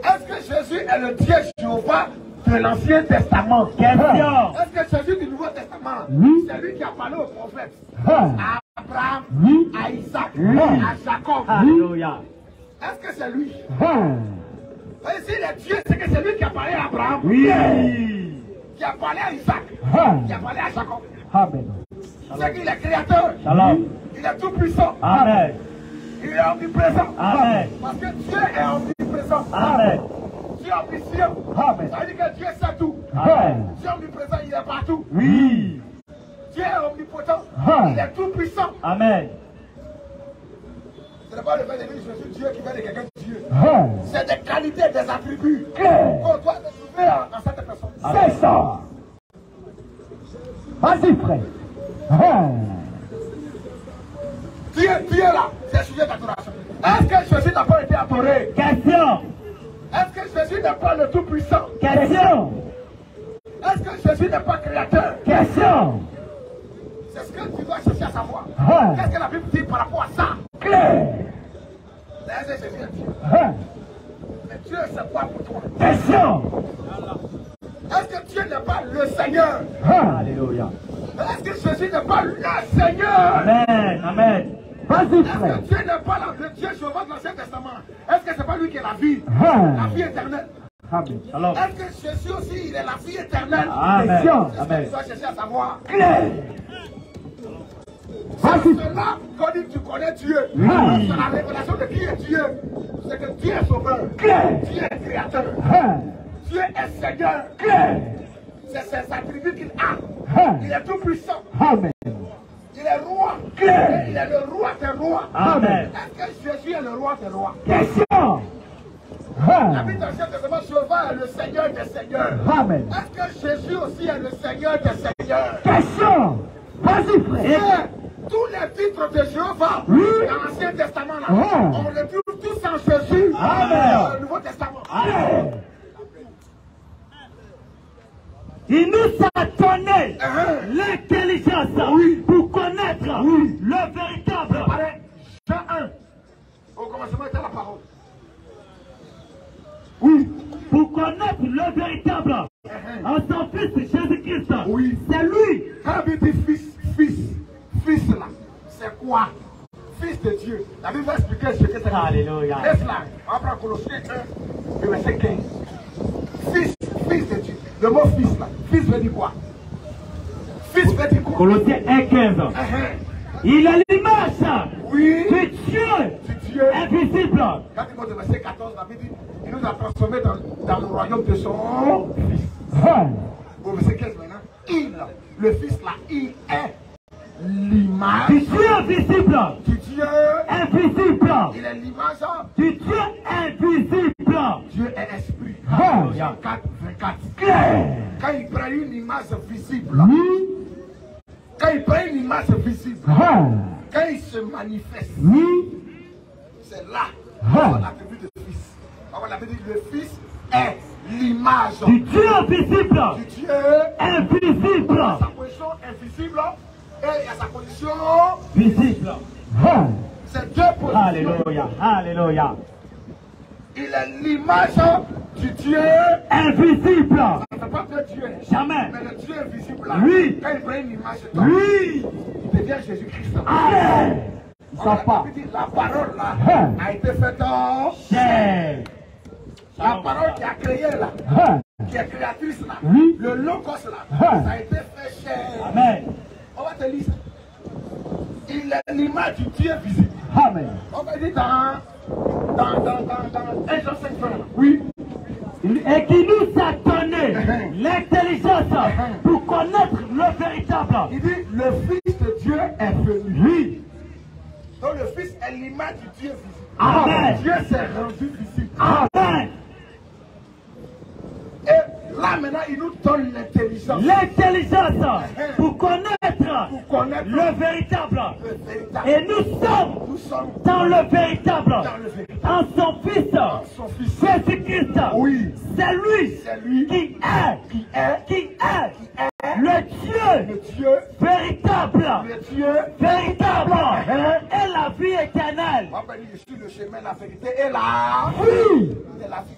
Est-ce que Jésus est le Dieu Jéhovah de l'Ancien Testament? Question. Est-ce que Jésus du Nouveau Testament, oui. c'est lui qui a parlé aux prophètes? À Abraham, oui. à Isaac, oui. à Jacob. Alléluia. Est-ce que c'est lui? Et s'il est Dieu, c'est que c'est lui qui a parlé à Abraham. Oui. Qui a parlé à Isaac. Qui a parlé à Jacob. Amen. C'est qu'il est créateur. Shalom. Il est tout puissant. Amen. Il est omniprésent. Amen. Parce que Dieu est omniprésent. Amen. Dieu est omniscient. Amen. Ça veut dire que Dieu sait tout. Amen. Dieu est omniprésent, il est partout. Oui. Dieu est omnipotent. Il est tout puissant. Amen. Ce n'est pas le fait de dire je suis Dieu qui fait de quelqu'un Dieu. C'est des qualités, des attributs qu'on doit trouver en cette personne. C'est ça. Vas-y, frère. Dieu là, c'est sujet d'adoration. Est-ce que Jésus n'a pas été adoré? Question. Est-ce que Jésus n'est pas le Tout-Puissant? Question. Est-ce que Jésus n'est pas créateur? Question. C'est ce que tu dois chercher à savoir. Qu'est-ce que la Bible dit par rapport à ça? Claire. Est-ce que Jésus est Dieu? Mais Dieu, c'est quoi pour toi? Question. Est-ce que Dieu n'est pas le Seigneur? Alléluia. Est-ce que Jésus n'est pas le Seigneur? Amen. Amen. Vas-y, Est-ce frère. que Dieu n'est pas le Dieu Jéhovah de l'Ancien Testament? Est-ce que c'est pas lui qui est la vie? La vie éternelle. Amen. Alors. Est-ce que Jésus aussi, il est la vie éternelle? Amen. C'est ce que Amen. tu dois chercher à savoir. Claire. C'est cela qu'on dit que tu connais Dieu. Oui. C'est la révélation de qui est Dieu. C'est que Dieu est sauveur. Claire. Dieu est créateur. Dieu est Seigneur. Claire. C'est ses attributs qu'il a. Il est tout puissant. Amen. Il est roi. Claire. Il est le roi des rois. Amen. Est-ce que Jésus est le roi des rois? Question. La Bible dans le Testament, Jéhovah est le Seigneur des seigneurs. Amen. Est-ce que Jésus aussi est le Seigneur des seigneurs? Question. Vas-y, frère. Tous les titres de Jéhovah dans l'Ancien Testament, là, on les trouve tous en Jésus. Dans le Nouveau Testament. Amen. Il nous a donné l'intelligence pour connaître le véritable. Jean 1. Au commencement était la parole. Oui. Pour connaître le véritable. En son fils Jésus-Christ. Oui. C'est lui. Quand la Bible dit fils là, c'est quoi? Fils de Dieu. La Bible va expliquer ce que c'est. Alléluia. Laisse-la. On va prendre Colossiens 1, le verset 15. Fils de Dieu. Le mot fils là. Fils veut dire quoi? Fils veut dire quoi? Colossiens 1,15. Il est l'image de Dieu invisible. Quand il monte au verset 14, la Bible dit il nous a transformés dans le royaume de son fils. Au verset 15 maintenant, le fils là, il est l'image du Dieu invisible. Du Dieu invisible. Il est l'image du Dieu invisible. Dieu est esprit. Jean 4, 24. Claire. Quand il prend une image visible, quand il prend une image visible, quand il se manifeste, c'est là l'attribut de fils. On a dit le fils est l'image du Dieu invisible. Du Dieu invisible. Sa position invisible et à sa position visible. C'est deux positions. Alléluia. Alléluia. Il est l'image du Dieu invisible. Ça ne fait pas que Dieu. Jamais. Mais le Dieu invisible là. Oui. Quand il prend une image de toi, oui. il devient Jésus-Christ. Amen. Ils ne savent pas. La parole là a été faite en chair. La parole qui a créé là, qui est créatrice là, le logos là, ça a été fait chair. Amen. On va te lire ça. Il est l'image du Dieu visible. Amen. On va dire dans 1 Jean 5. Oui. Et qui nous a donné l'intelligence pour connaître le véritable. Il dit le Fils de Dieu est venu. Oui. Donc le Fils est l'image du Dieu visible. Amen. Dieu s'est rendu visible. Amen. Et là maintenant il nous donne l'intelligence. L'intelligence pour connaître le véritable. Et nous sommes dans le véritable. En son Fils. Jésus-Christ. Oui. C'est lui qui est le Dieu véritable. Le Dieu véritable. Et la vie éternelle. On va dire je suis le chemin, la vérité et la vie. C'est la vie.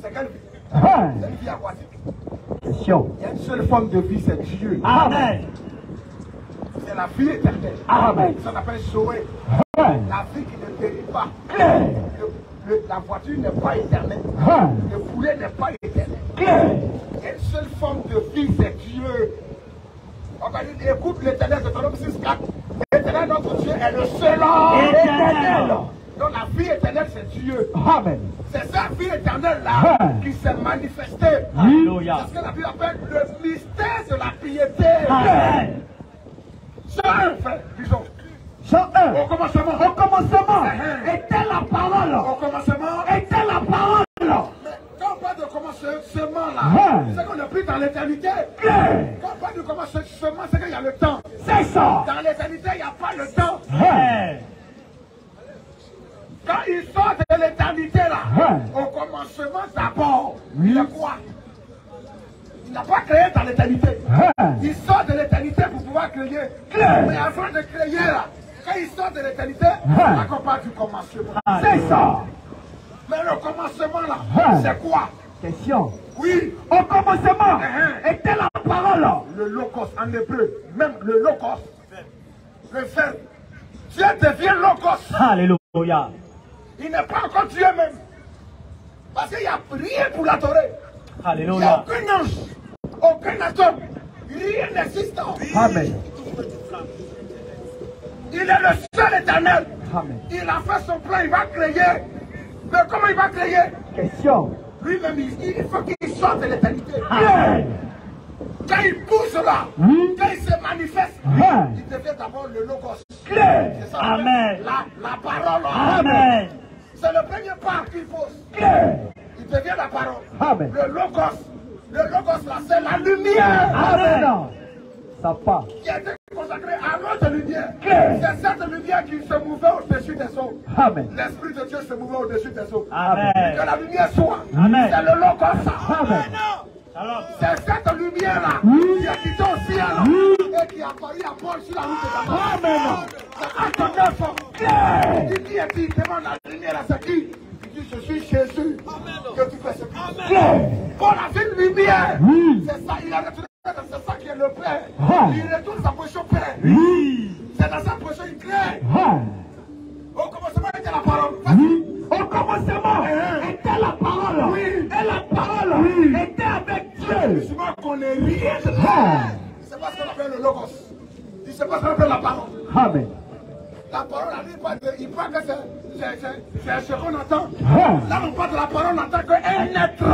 C'est quelle vie? C'est une vie aquatique. Question. Il y a une seule forme de vie, c'est Dieu. Amen. C'est la vie éternelle. Amen. Ça s'appelle Zoé. La vie qui ne périt pas. La voiture n'est pas éternelle. Le poulet n'est pas éternel. Il y a une seule forme de vie, c'est Dieu. On va dire, écoute l'éternel de Deutéronome 6:4. L'éternel notre Dieu est le seul éternel. Donc la vie éternelle, c'est Dieu. Amen. C'est sa vie éternelle-là qui s'est manifestée. Alléluia. C'est ce que la Bible appelle le mystère de la piété. Amen. Jean 1, frère, disons. Jean 1. Au commencement. Au commencement était la parole. Au commencement était la parole. Mais quand on parle de commencement-là, c'est qu'on n'est plus dans l'éternité. Quand on parle de commencement, c'est qu'il y a le temps. C'est ça. Dans l'éternité, il n'y a pas le temps. Quand il sort de l'éternité là, au commencement d'abord, il est quoi? Il n'a pas créé dans l'éternité. Il sort de l'éternité pour pouvoir créer. Mais avant de créer là, quand il sort de l'éternité, là qu'on parle du commencement. C'est ça. Mais le commencement là, c'est quoi? Question. Oui. Au commencement était la parole. Le logos en hébreu, même le logos, le verbe. Dieu devient logos. Alléluia. Il n'est pas encore Dieu même. Parce qu'il n'y a rien pour l'adorer. Alléluia. Il n'y a aucun ange, aucun atome, rien n'existe. Amen. Il est le seul éternel. Amen. Il a fait son plan, il va créer. Mais comment il va créer? Question. Lui-même, il faut qu'il sorte de l'éternité. Amen. Quand il bouge là, quand il se manifeste, il devient d'abord le logos. C'est ça. Amen. La parole. Amen. C'est le premier pas qu'il pose. Il devient la parole. Amen. Le logos là, c'est la lumière. Amen. Ça part. Qui a été consacrée à l'autre lumière. C'est cette lumière qui se mouvait au-dessus des eaux. Amen. L'Esprit de Dieu se mouvait au-dessus des eaux. Amen. Que la lumière soit. Amen. C'est le logos. Amen. C'est cette lumière-là qui a quitté au ciel et qui a apparu à Paul sur la route de Damas. Amen. C'est acte 9. Il dit, il demande la lumière à ce qui? Il dit, je suis Jésus. Que tu fais ce qui? Paul a vu une lumière. C'est ça, il a retourné. C'est ça qui est le Père. Il retourne sa position Père. C'est dans sa position il crée. Au commencement était la parole. Au commencement était la parole. Et la parole était avec Dieu. Le musulman connaît rien de ça. C'est pas ce qu'on appelle le logos. Il ne sait pas ce qu'on appelle la parole. Amen. La parole, il parle que c'est ce qu'on entend. Là, on parle de la parole en tant qu'un être.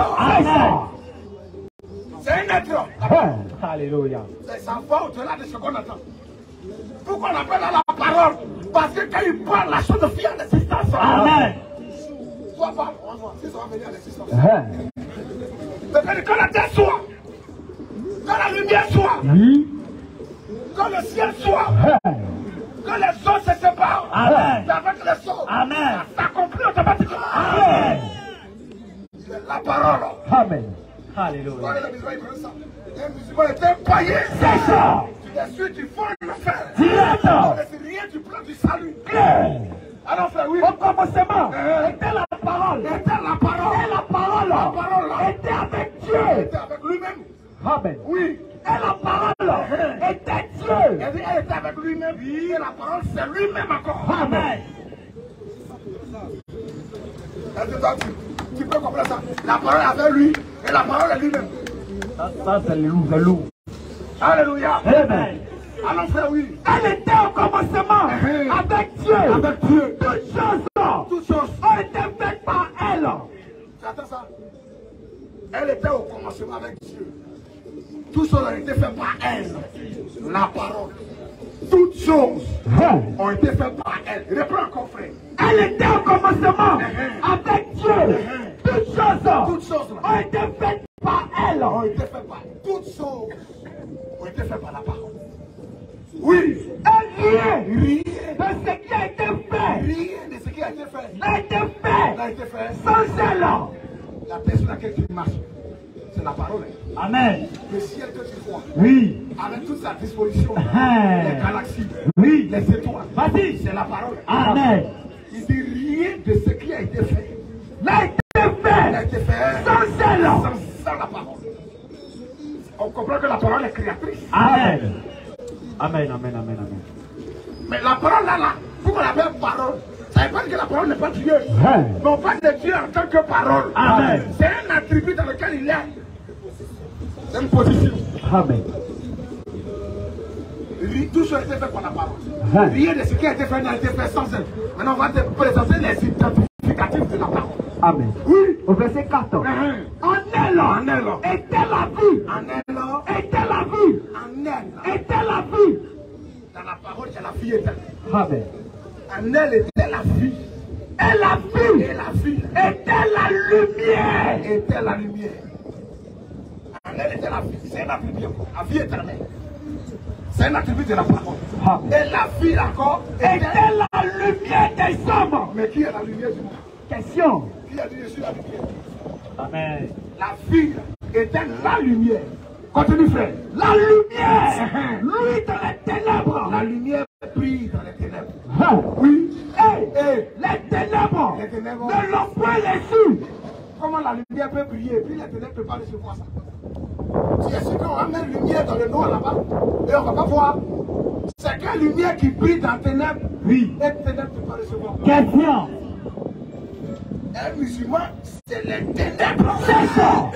C'est un être. Alléluia. Ça va au-delà de ce qu'on entend. Pourquoi on appelle la parole? Parce que quand il parle, la chose devient en existence. Amen. Soit pas, on voit, si ça va venir à l'existence. Quand la terre soit, quand la lumière soit, quand le ciel soit, quand les eaux se séparent, avec les eaux, ça s'accomplit automatiquement. Amen. La parole. Amen. Alléluia. Les musulmans, ils connaissent ça. Les musulmans étaient païens. C'est ça. Tu les suis, tu fais une affaire. Direct. Tu ne sais rien du plan du salut. Alors, frère, oui. Au commencement était la parole. Était la parole. Et la parole était avec Dieu. était avec lui-même. Amen. Oui. Et la parole parole était Dieu. Elle était avec lui-même. Et la parole, c'est lui-même encore. Amen. Est-ce que toi, tu peux comprendre ça? La parole avec lui et la parole est lui-même. Ça c'est lourd. Alléluia. Amen. Allons frère, oui. Elle était au commencement avec Dieu. Avec Dieu. Toutes choses ont été faites par elle. Tu attends ça? Elle était au commencement avec Dieu. Tout cela a été fait par elle. La parole. Toutes choses ont été faites par elle. Reprends encore, frère. Elle était au commencement avec Dieu. Toutes choses ont été faites par elle. Ont été faites par elle. Toutes choses ont été faites par la parole. Oui. Et rien de ce qui a été fait. Rien de ce qui a été fait. N'a été fait. Sans elle. La terre sur laquelle tu marches, c'est la parole. Amen. Le ciel que tu vois. Oui. Avec toute sa disposition. Les galaxies. Oui. Les étoiles. Vas-y. C'est la parole. Amen. Il dit rien de ce qui a été fait. N'a été fait. Sans elle. Sans la parole. On comprend que la parole est créatrice. Amen. Amen. Mais la parole là, pourquoi on l'appelle parole? Ça veut pas dire que la parole n'est pas Dieu. Mais on parle de Dieu en tant que parole. Amen. C'est un attribut dans lequel il est. C'est une position. Amen. Tout ce qui a été fait par la parole. Rien de ce qui a été fait n'a été fait sans elle. Maintenant, on va te présenter les identificatifs de la parole. Amen. Oui. Au verset 14. En elle était la vie. En elle était la vie. En elle était la vie. Dans la parole, c'est la vie éternelle. Amen. En elle était la vie. Et la vie. Et la vie était la lumière. Était la lumière. En elle était la vie. C'est un attribut. La vie éternelle. C'est un attribut de la parole. Amen. Et la vie encore était la lumière des hommes. Mais qui est la lumière du monde? Question. Qui a dit je suis la lumière? Amen. La vie était la lumière. Continue, frère. La lumière. Lui dans les ténèbres. La lumière brille dans les ténèbres. Oui. Et les ténèbres ne l'ont point reçu. Comment la lumière peut briller? Puis les ténèbres ne peuvent pas recevoir ça. Tu es sûr qu'on va mettre lumière dans le noir là-bas et on ne va pas voir. C'est quelle lumière qui brille dans les ténèbres? Oui. Les ténèbres ne peuvent pas recevoir. Question. Un musulman, c'est les ténèbres. C'est ça.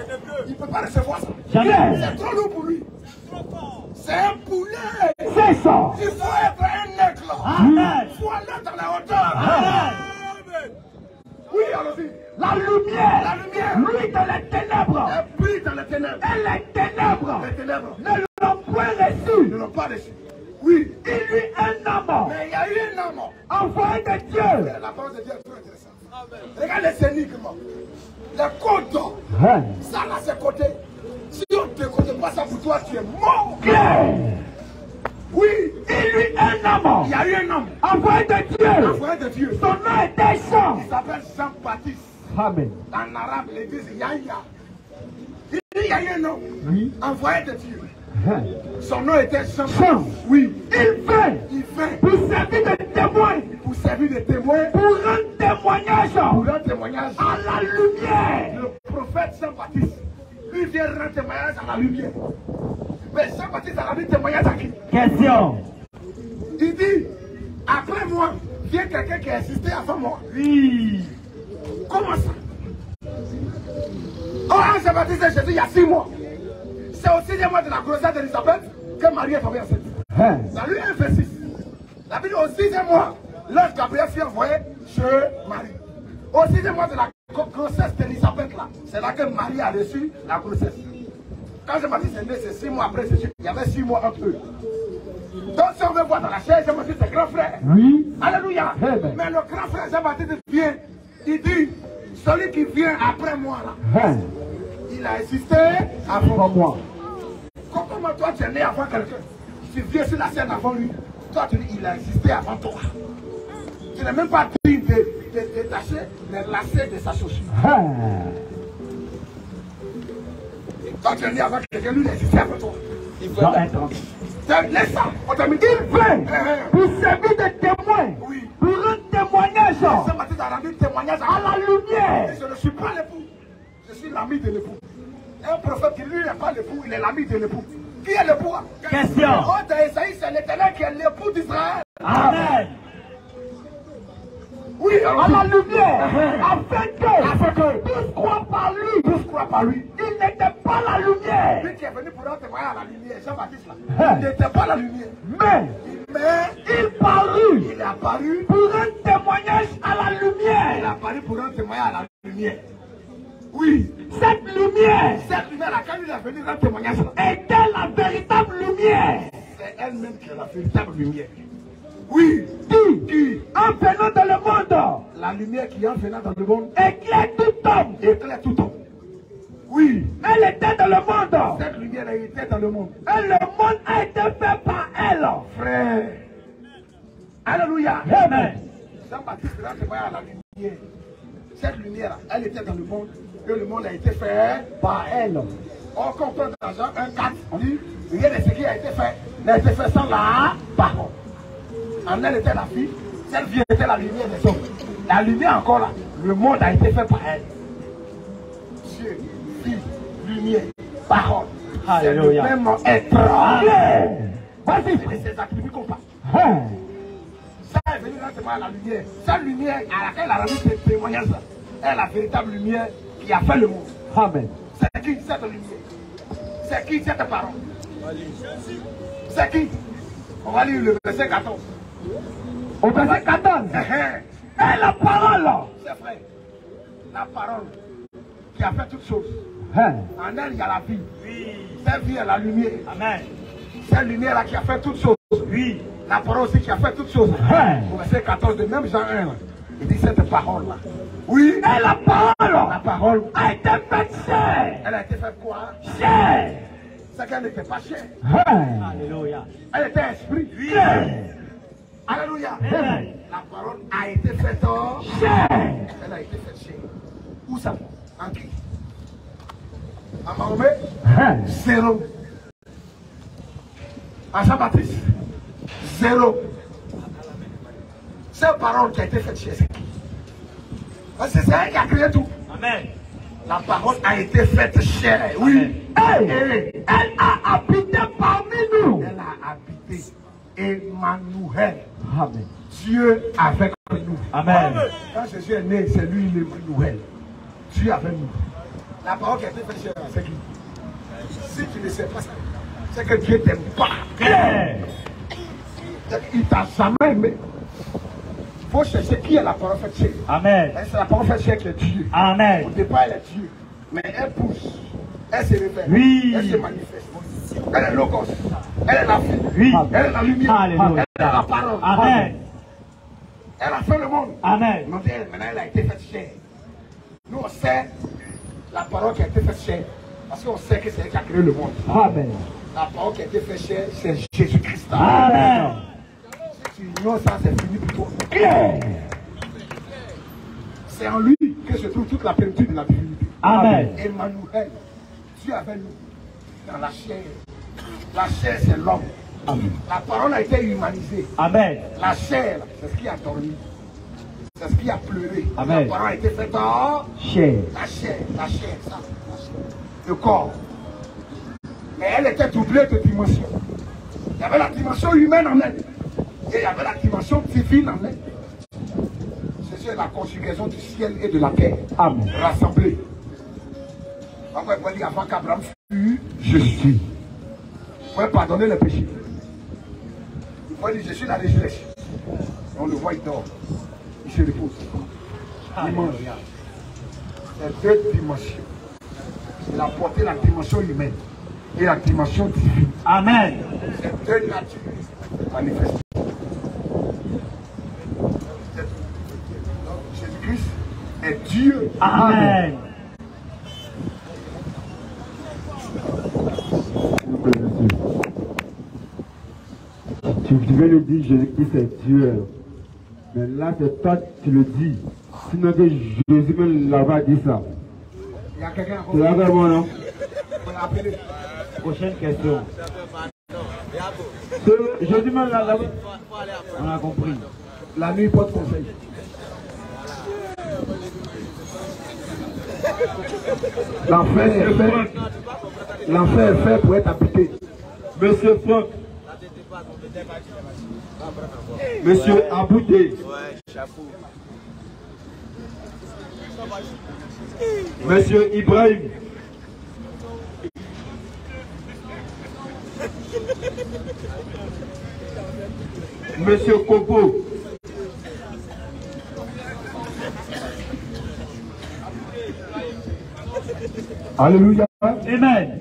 Il ne peut pas recevoir ça. Jamais. C'est trop lourd pour lui. C'est un poulet. C'est ça. Il faut être un aigle. Amen. Il faut aller dans la hauteur. Amen. Oui, allons-y. La lumière. La lumière. Lui dans les ténèbres. Elle brille dans les ténèbres. Et les ténèbres. Les ténèbres ne l'ont point reçu. ne l'ont pas reçu. Oui. Il eut un homme. Mais il y a eu un homme. Envoyé de Dieu. La parole de Dieu est trop intéressante. Regarde les énigmes. Les codes. Ça là, c'est côté. Si on ne te connaît pas ça pour toi, tu es mort. Oui. Il eut un homme. Il y a eu un homme. Envoyé de Dieu. Envoyé de Dieu. Son nom était Jean. Il s'appelle Jean-Baptiste. Amen. En arabe, l'église Yahya. Il y a eu un homme. Oui. Envoyé de Dieu. Son nom était Jean. Oui. Il vint pour servir de témoin. Pour servir de témoin. Pour rendre témoignage. Pour rendre témoignage à la lumière. Le prophète Jean-Baptiste, lui vient rendre témoignage à la lumière. Mais Jean-Baptiste a rendu témoignage à qui? Question. Il dit, après moi, vient quelqu'un qui a existé avant moi. Oui. Comment ça? Oh, Jean-Baptiste et Jésus, il y a 6 mois. C'est au 6e mois de la grossesse d'Élisabeth que Marie est tombée enceinte. Ça lui est fait 6. La Bible, au 6e mois, l'ange Gabriel fut envoyé chez Marie. Au 6e mois de la grossesse d'Élisabeth, là, c'est là que Marie a reçu la grossesse. Quand Jean-Baptiste est né, c'est 6 mois après, il y avait 6 mois entre eux. Donc si on veut voir dans la chair, Jean-Baptiste c'est grand frère. Oui. Alléluia. Mais le grand frère Jean-Baptiste vient, il dit, celui qui vient après moi là, il a existé avant moi. Comment toi tu es né avant quelqu'un? Tu viens sur la scène avant lui. Toi tu dis, il a existé avant toi. Tu n'es même pas digne de détacher les lacets de sa chaussure. Quand tu es né avant quelqu'un, lui il a existé avant toi. Il veut être. Laisse ça, on termine. Il veut pour servir de témoin. Oui. Pour rendre témoignage. Jean-Baptiste a rendu témoignage à la lumière. Je ne suis pas l'époux. Je suis l'ami de l'époux. Un prophète qui lui n'est pas l'époux, il est l'ami de l'époux. Qui est l'époux? Question. Oh, dans Esaïe, c'est l'Éternel qui est l'époux d'Israël. Amen. Oui, À la lumière, afin que tous croient par lui. Tous croient par lui. il n'était pas la lumière. Lui qui est venu pour rendre témoignage à la lumière, Jean-Baptiste là. Il n'était pas la lumière. Mais Il parut il est apparu. pour un témoignage à la Il est lumière. apparu pour rendre témoignage à la lumière. Oui. Cette lumière Cette lumière là, quand il est venu rendre témoignage là, était la véritable lumière. c'est elle-même qui est la véritable lumière. Oui. Qui En venant dans le monde, la lumière qui en venant dans le monde éclaire tout homme. éclaire tout homme. Oui. Elle était dans le monde. Cette lumière a été dans le monde. Et le monde a été fait par elle. Frère. Alléluia. Amen. Jean-Baptiste rend témoignage à la lumière. Cette lumière, elle était dans le monde. Et le monde a été fait par elle. On comprend dans Jean 1,4. On dit, rien de ce qui a été fait n'a été fait sans la parole. En elle était la vie. Cette vie était la lumière des hommes. La lumière encore là. Le monde a été fait par elle. Dieu, vie, lumière, parole. Alléluia. C'est le même être. Amen. Vas-y, c'est ses attributs qu'on parle. Ça est venu dans la lumière. Cette lumière à laquelle elle a rendu ses témoignages est la véritable lumière qui a fait le monde. Amen. C'est qui cette lumière? C'est qui cette parole? C'est qui? On va lire le verset 14. Au verset 14. Et la parole. C'est vrai. La parole qui a fait toutes choses. En elle, il y a la vie. Cette vie est la lumière. Amen. Cette lumière-là qui a fait toutes choses. Oui. La parole aussi qui a fait toutes choses. Au verset 14 de même Jean 1, il dit cette parole-là. Oui. Et la La parole a été faite chair. elle a été faite quoi? Chair. C'est qu'elle n'était pas chair. Alléluia. Elle était esprit. Oui. Alléluia. Amen. La parole a été faite Chair. Elle a été faite chair. Où ça? En qui? En Mahomet? Zéro. En Jean-Baptiste? Zéro. Cette parole qui a été faite chair, c'est qui? Parce que c'est elle qui a créé tout. Amen. La parole a été faite chair. Oui. Elle a habité parmi nous. Elle a habité. Emmanuel. Amen. Dieu avec nous. Amen. Quand Jésus est né, c'est lui l'Emmanuel. Dieu avec nous. La parole qui a été faite chair, c'est qui? Si tu ne sais pas ça, c'est que Dieu t'aime pas. Il t'a jamais aimé. Il faut chercher qui est la parole faite chair. Amen. C'est la parole faite chair qui est Dieu. Amen. Au départ, elle est Dieu. Mais elle pousse. Elle se révèle. Oui. Elle se manifeste. Elle est logos. Elle est la vie. Oui. Elle est la lumière. Alléluia. Elle est la parole. Amen. Elle a fait le monde. Amen. Maintenant, elle a été faite chair. Nous, on sait la parole qui a été faite chair. Parce qu'on sait que c'est elle qui a créé le monde. Amen. La parole qui a été faite chair, c'est Jésus-Christ. Amen. Si tu ignores ça, c'est fini pour toi. C'est en lui que se trouve toute la plénitude de la divinité. Amen. Emmanuel, Dieu avec nous, dans la chair. La chair, c'est l'homme. La parole a été humanisée. Amen. La chair, c'est ce qui a dormi. C'est ce qui a pleuré. Amen. La parole a été faite en Chair. la chair, ça, la chair. Le corps. Mais elle était doublée de dimensions. Il y avait la dimension humaine en elle. Et il y avait la dimension divine en elle. C'est la conjugaison du ciel et de la terre. Amen. Rassemblés. On va dire avant qu'Abraham fût, je suis. Il faut pardonner les péchés. Il faut dire, je suis la résurrection. On le voit, il dort. Il se repose. Il mange. C'est deux dimensions. Il a porté la dimension humaine et la dimension divine. Amen. C'est deux natures manifestées. Jésus-Christ est Dieu. Amen. Tu viens de dire Jésus-Christ est Dieu. Mais là, c'est toi qui le dis. Sinon que Jésus même là-bas dit ça. Il y a quelqu'un C'est là vraiment, non? appeler. Prochaine question. Jésus même là-bas. On a compris. La nuit porte conseil. L'enfer est fait pour être habité. Monsieur Franck. Monsieur Aboudé. Monsieur Ibrahim. Monsieur Kobo. Alléluia. Amen.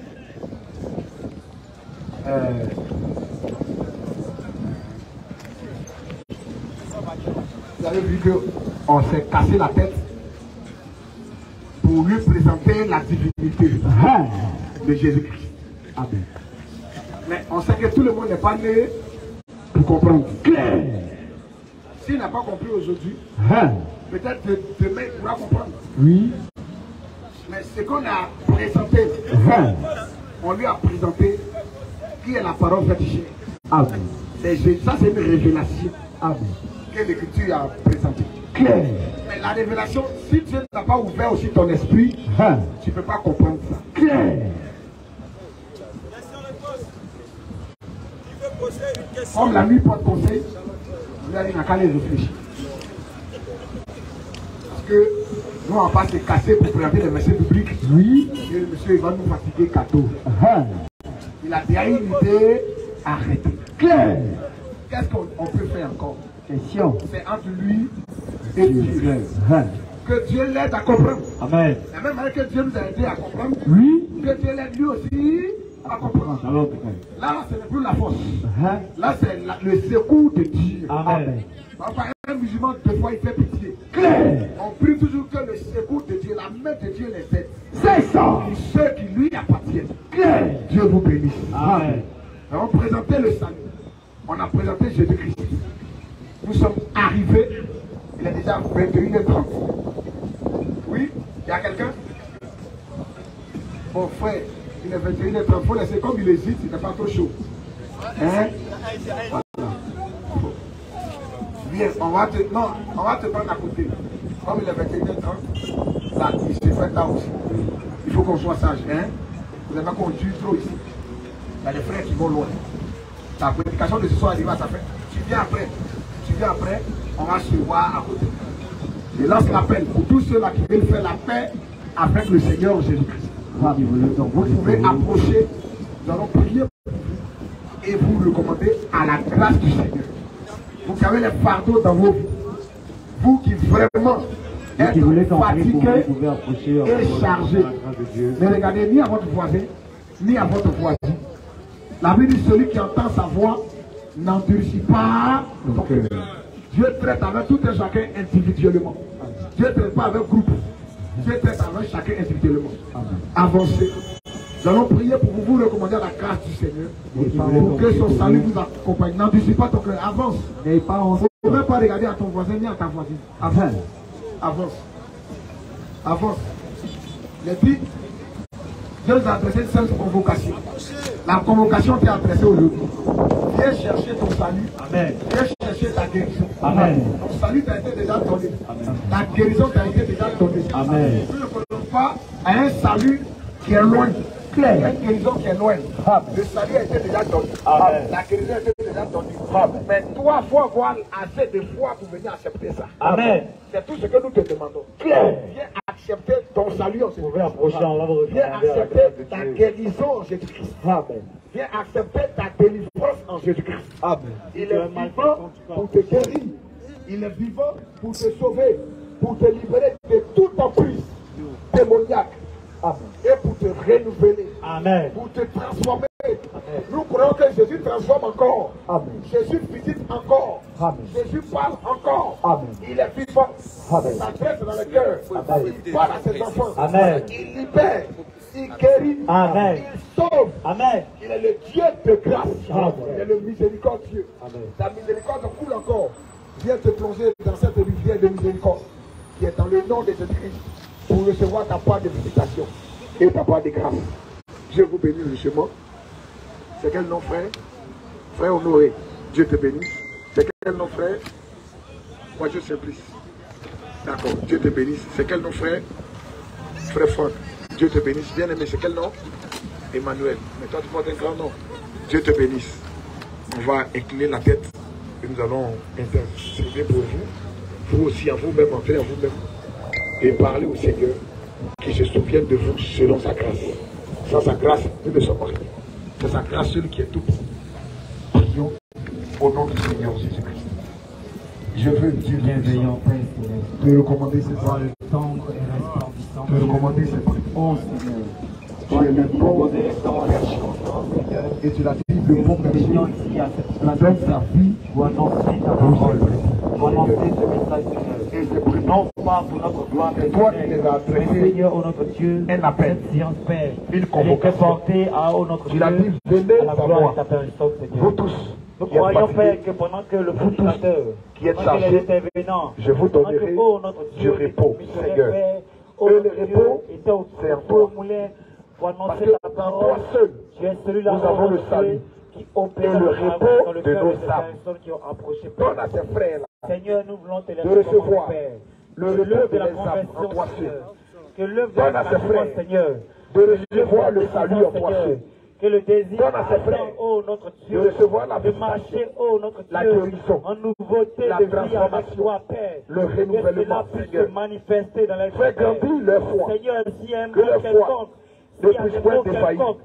Vous avez vu qu'on s'est cassé la tête pour lui présenter la divinité de Jésus-Christ. Amen. Mais on sait que tout le monde n'est pas né pour comprendre. Clair. S'il n'a pas compris aujourd'hui, peut-être demain il pourra comprendre. Oui. Mais ce qu'on a présenté, on lui a présenté qui est la parole vertigine. Amen. Ça c'est une révélation. Amen. Que l'Écriture a présentée. Clair. Mais la révélation, si Dieu n'a pas ouvert aussi ton esprit, tu ne peux pas comprendre ça. Clair. Comme la nuit porte conseil, vous allez n'a qu'à les réfléchir. Parce que nous on va pas se casser pour présenter les messieurs publics. Oui. Et le monsieur il va nous fatiguer cadeau. Il a déjà une idée arrêtée. Claire. Qu'est-ce qu'on peut faire encore? Question. C'est entre lui et Dieu. Que Dieu l'aide à comprendre. Amen. La même manière que Dieu nous a aidé à comprendre. Oui. Que Dieu l'aide lui aussi à comprendre. Là, ce n'est plus la force. Là, c'est le secours de Dieu. Amen. Enfin, un musulman, deux fois, il fait pitié. Claire. On prie toujours que le secours de Dieu, la main de Dieu les aide. C'est ça. Pour ceux qui lui appartiennent. Claire. Dieu vous bénisse. Amen. On présentait le salut. On a présenté Jésus-Christ. Nous sommes arrivés. Il est déjà 21h30. Oui? Il y a quelqu'un? Mon frère, il est 21h30. Il faut laisser comme il hésite, il n'est pas trop chaud. Hein? Voilà. Viens, on va te prendre à côté. Comme il est 21h30, là, il s'est fait tard aussi. Il faut qu'on soit sage. Hein? Vous n'avez pas conduit trop ici. Il y a des frères qui vont loin. La prédication de ce soir arrive à sa fin. Tu viens après. Tu viens après, on va se voir à côté. Je lance l'appel pour tous ceux-là qui veulent faire la paix avec le Seigneur Jésus-Christ. Vous pouvez approcher, nous allons prier pour vous et vous recommander à la grâce du Seigneur. Vous qui avez les fardeaux dans vos vies, vous qui vraiment êtes fatigués et chargés, ne regardez ni à votre voisin, ni à votre voisine. La Bible dit celui qui entend sa voix n'endurcit pas ton cœur. Dieu traite avec tout un chacun individuellement. Dieu ne traite pas avec groupe. Dieu traite avec chacun individuellement. Avancez. Nous allons prier pour vous recommander à la grâce du Seigneur. Pour que son salut vous accompagne. N'endurcit pas ton cœur. Avance. Il ne faut même pas regarder à ton voisin ni à ta voisine. Avance. Avance. Avance. Les dit, Dieu nous a adressé une seule convocation. La convocation qui est adressée aujourd'hui. Viens chercher ton salut. Amen. Viens chercher ta guérison. Amen. Ton salut t'a été déjà donné. Amen. Ta guérison t'a été déjà donnée. Amen. Nous ne prenons pas à un salut qui est loin. Claire. Une guérison qui est loin. Amen. Le salut a été déjà donné. Amen. La guérison a été déjà donnée. Amen. Mais toi, il faut avoir assez de foi pour venir accepter ça. Amen. C'est tout ce que nous te demandons. Claire. Viens accepter ton salut en Jésus-Christ. Viens accepter ta guérison en Jésus-Christ. Amen. Viens accepter ta délivrance en Jésus-Christ. Amen. Il est vivant pour te guérir. Il est vivant pour te sauver, pour te libérer de toute emprise démoniaque. Amen. Et pour te renouveler. Amen. Pour te transformer. Amen. Nous croyons que Jésus transforme encore. Amen. Jésus visite encore. Amen. Jésus parle encore. Amen. Il est vivant. Amen. Sa grâce dans le cœur. Amen. Il parle à ses enfants. Amen. Il libère. Il guérit. Amen. Il sauve. Amen. Il est le Dieu de grâce. Amen. Il est le miséricordieux. Amen. Ta miséricorde coule encore. Viens te plonger dans cette rivière de miséricorde qui est dans le nom de Jésus-Christ pour recevoir ta part de visitation et ta part de grâce. Je vous bénis richement. C'est quel nom, frère? Frère Honoré, Dieu te bénisse. C'est quel nom, frère? Moi, je Simplice. D'accord, Dieu te bénisse. C'est quel nom, frère? Frère Franck, Dieu te bénisse. Bien aimé, c'est quel nom? Emmanuel. Mais toi, tu portes un grand nom. Dieu te bénisse. On va incliner la tête et nous allons intercéder pour vous. Vous aussi, à vous-même, entrez à vous-même. Et parlez au Seigneur qui se souvienne de vous selon sa grâce. Sans sa grâce, nous ne sommes rien. C'est sa grâce seule qui est tout. Prions au nom du Seigneur Jésus-Christ. Je veux, Dieu bienveillant, Père céleste, te recommander ces par le tendre et resplendissant, te recommander ces prix. ô Seigneur, Tu es le bon Seigneur. Et tu l'as dit, le bon berger ici à cette place, donne sa vie pour annoncer ta parole, pour annoncer ce message, Seigneur. et ses prix. Non pas pour notre gloire, C'est toi qui les as mais adressés. Seigneur, ô notre Dieu, Un appel. cette science, Père, Une elle est convocation. portée à ô notre Tu Dieu, l'as dit, venez à la à gloire moi. de ta personne, Seigneur. Vous tous, Nous qui êtes croyons, fatigués, Père, que pendant que le prédicateur, qui êtes pendant que les chargés, intervenants, je vous pendant que, donnerai ô notre du Dieu, repos, missionnaire, Seigneur. Père, ô Et notre le Dieu, repos, était au c'est en feu toi. au moulin pour Parce annoncer que la dans parole. toi seul, Tu es celui-là, nous avons ô le notre salut Dieu, qui opère et le repos dans le de cœur nos de ces âmes. personnes qui ont approché, Père. donne à tes frères là, Seigneur, nous voulons te laisser de recevoir Père. le Que repos l'œuvre de de la les âmes en toi conversion, seul. Seigneur, que l'œuvre de Donne la à ses frères Seigneur, de recevoir le salut en toi Seigneur, seul. que le désir Donne à ses frères ardent, ô notre de Dieu, recevoir la de visitation, marcher, ô notre la Dieu, guérison, en nouveauté la de vie avec transformation, toi, Père. le Que renouvellement, cela puisse Seigneur. se manifester dans la vie, Fais Père. grandir leur foi. Seigneur, s'il y a un Que leur mot foi quelconque, ne s'il y a puisse un point mot défaillir. quelconque,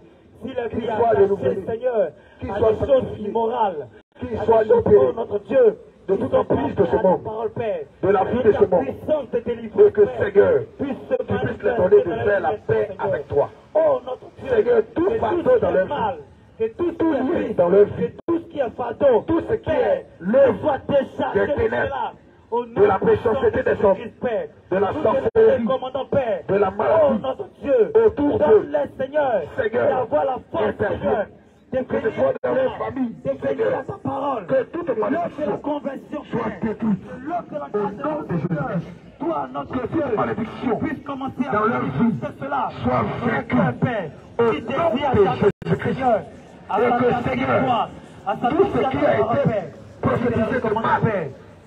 si la Qu'il vie soit a renouvelé. attaché, Seigneur, Qu'il à soit des choses sanctifié. immorales, Qu'il à soit des choses, libéré ô notre Dieu, de qui toute sont emprise de ce contraires à ta monde, parole, Père. de la vie de ce monde. Puissance de délivrer, Et que, Père, Seigneur, puisse se tu puisses manifester leur donner de dans faire la vie, paix Seigneur. avec toi. Oh notre Dieu, Seigneur, tout que fardeau ce qui dans est leur vie, mal, que tout ce tout qui est nuit triste, dans leur que vie, tout ce qui est fardeau, tout ce qui Père, est l'œuvre soit déchargé des de ténèbres, cela. Au nom de la puissant méchanceté de des hommes, Jésus-Christ, Père. de la Nous te sorcellerie, recommandons, Père. de la Oh maladie, notre Dieu, autour d'eux. donne-les, Seigneur, Seigneur, d'avoir la force, interviens. Seigneur, de Que ce venir soit dans à leur toi, famille, de venir Seigneur, à ta parole, que toute l'œuvre de la malédiction conversion, soit Père. détruite. L'œuvre de la Au nom grâce de Jésus. toi, notre Que Dieu, toute malédiction puisse commencer à dans leur vie manifester cela. soit Notre vaincue. Père, Au qui nom désire de à Jésus-Christ. Seigneur, à Et que, s'attacher Seigneur, à toi, à tout s'attacher ce à qui ta a parole, été Père. prophétisé de mal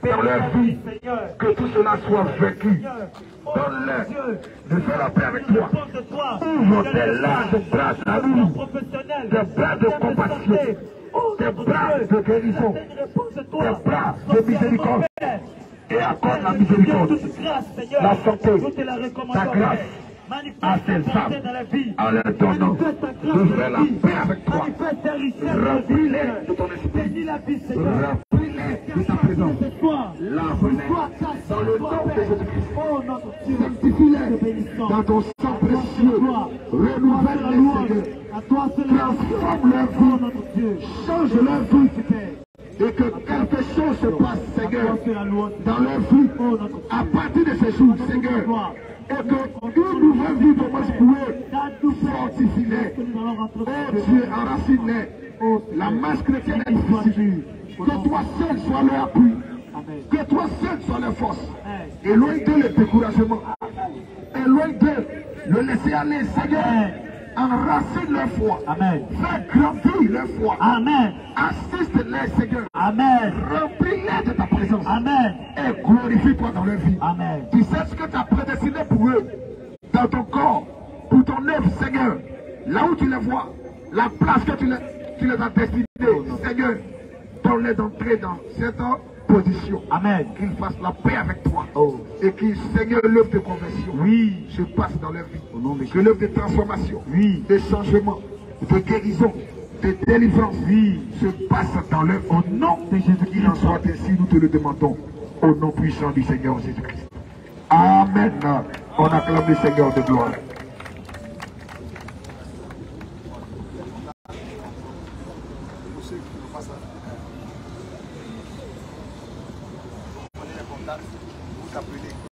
Père, dans leur vie, Seigneur, que tout cela soit vaincu. Seigneur, oh, Donne-leur Dieu, de faire la paix avec nous toi. répondons de toi. Ouvre tes larges bras d'amour, Professionnel, des bras de compassion, des bras de guérison, des bras de miséricorde. Et accorde la miséricorde, la santé, ta grâce à ces âmes, en leur donnant de faire la paix avec toi. Remplis-les de ton esprit, remplis-les de ta présence. Lave-les dans le nom de Jésus-Christ. Sanctifie-les dans ton sang précieux. Renouvelle-les, Seigneur. Transforme leur vie, change leur vie. Et que quelque chose se passe, Seigneur, dans leur vie, à partir de ce jour, Seigneur. Et qu'une nouvelle vie commence pour eux. Fortifie-les. Oh Dieu, enracine-les. La marche chrétienne est difficile. Que toi seul sois leur appui. Que toi seul sois leur force. Éloigne d'eux le découragement. Éloigne d'eux le laisser aller, Seigneur. Enracine leur foi. Amen. Fais grandir leur foi. Amen. Assiste-les, Seigneur. Amen. Remplis-les de ta présence. Amen. Et glorifie-toi dans leur vie. Amen. Tu sais ce que tu as prédestiné pour eux, dans ton corps, pour ton œuvre, Seigneur. Là où tu les vois, la place que tu les as destinés, Seigneur, donne-les d'entrer dans cette position. Amen. Qu'ils fassent la paix avec toi. Oh. Et que, Seigneur, l'œuvre de conversion Oui. se passe dans leur vie. Au nom de Que l'œuvre de transformation, Oui. de changement, de guérison, de délivrance, Oui. se passe dans leur vie. Au nom de Jésus-Christ, qu'il en soit ainsi, nous te le demandons. Au nom puissant du Seigneur Jésus-Christ. Amen. On acclame le Seigneur de gloire.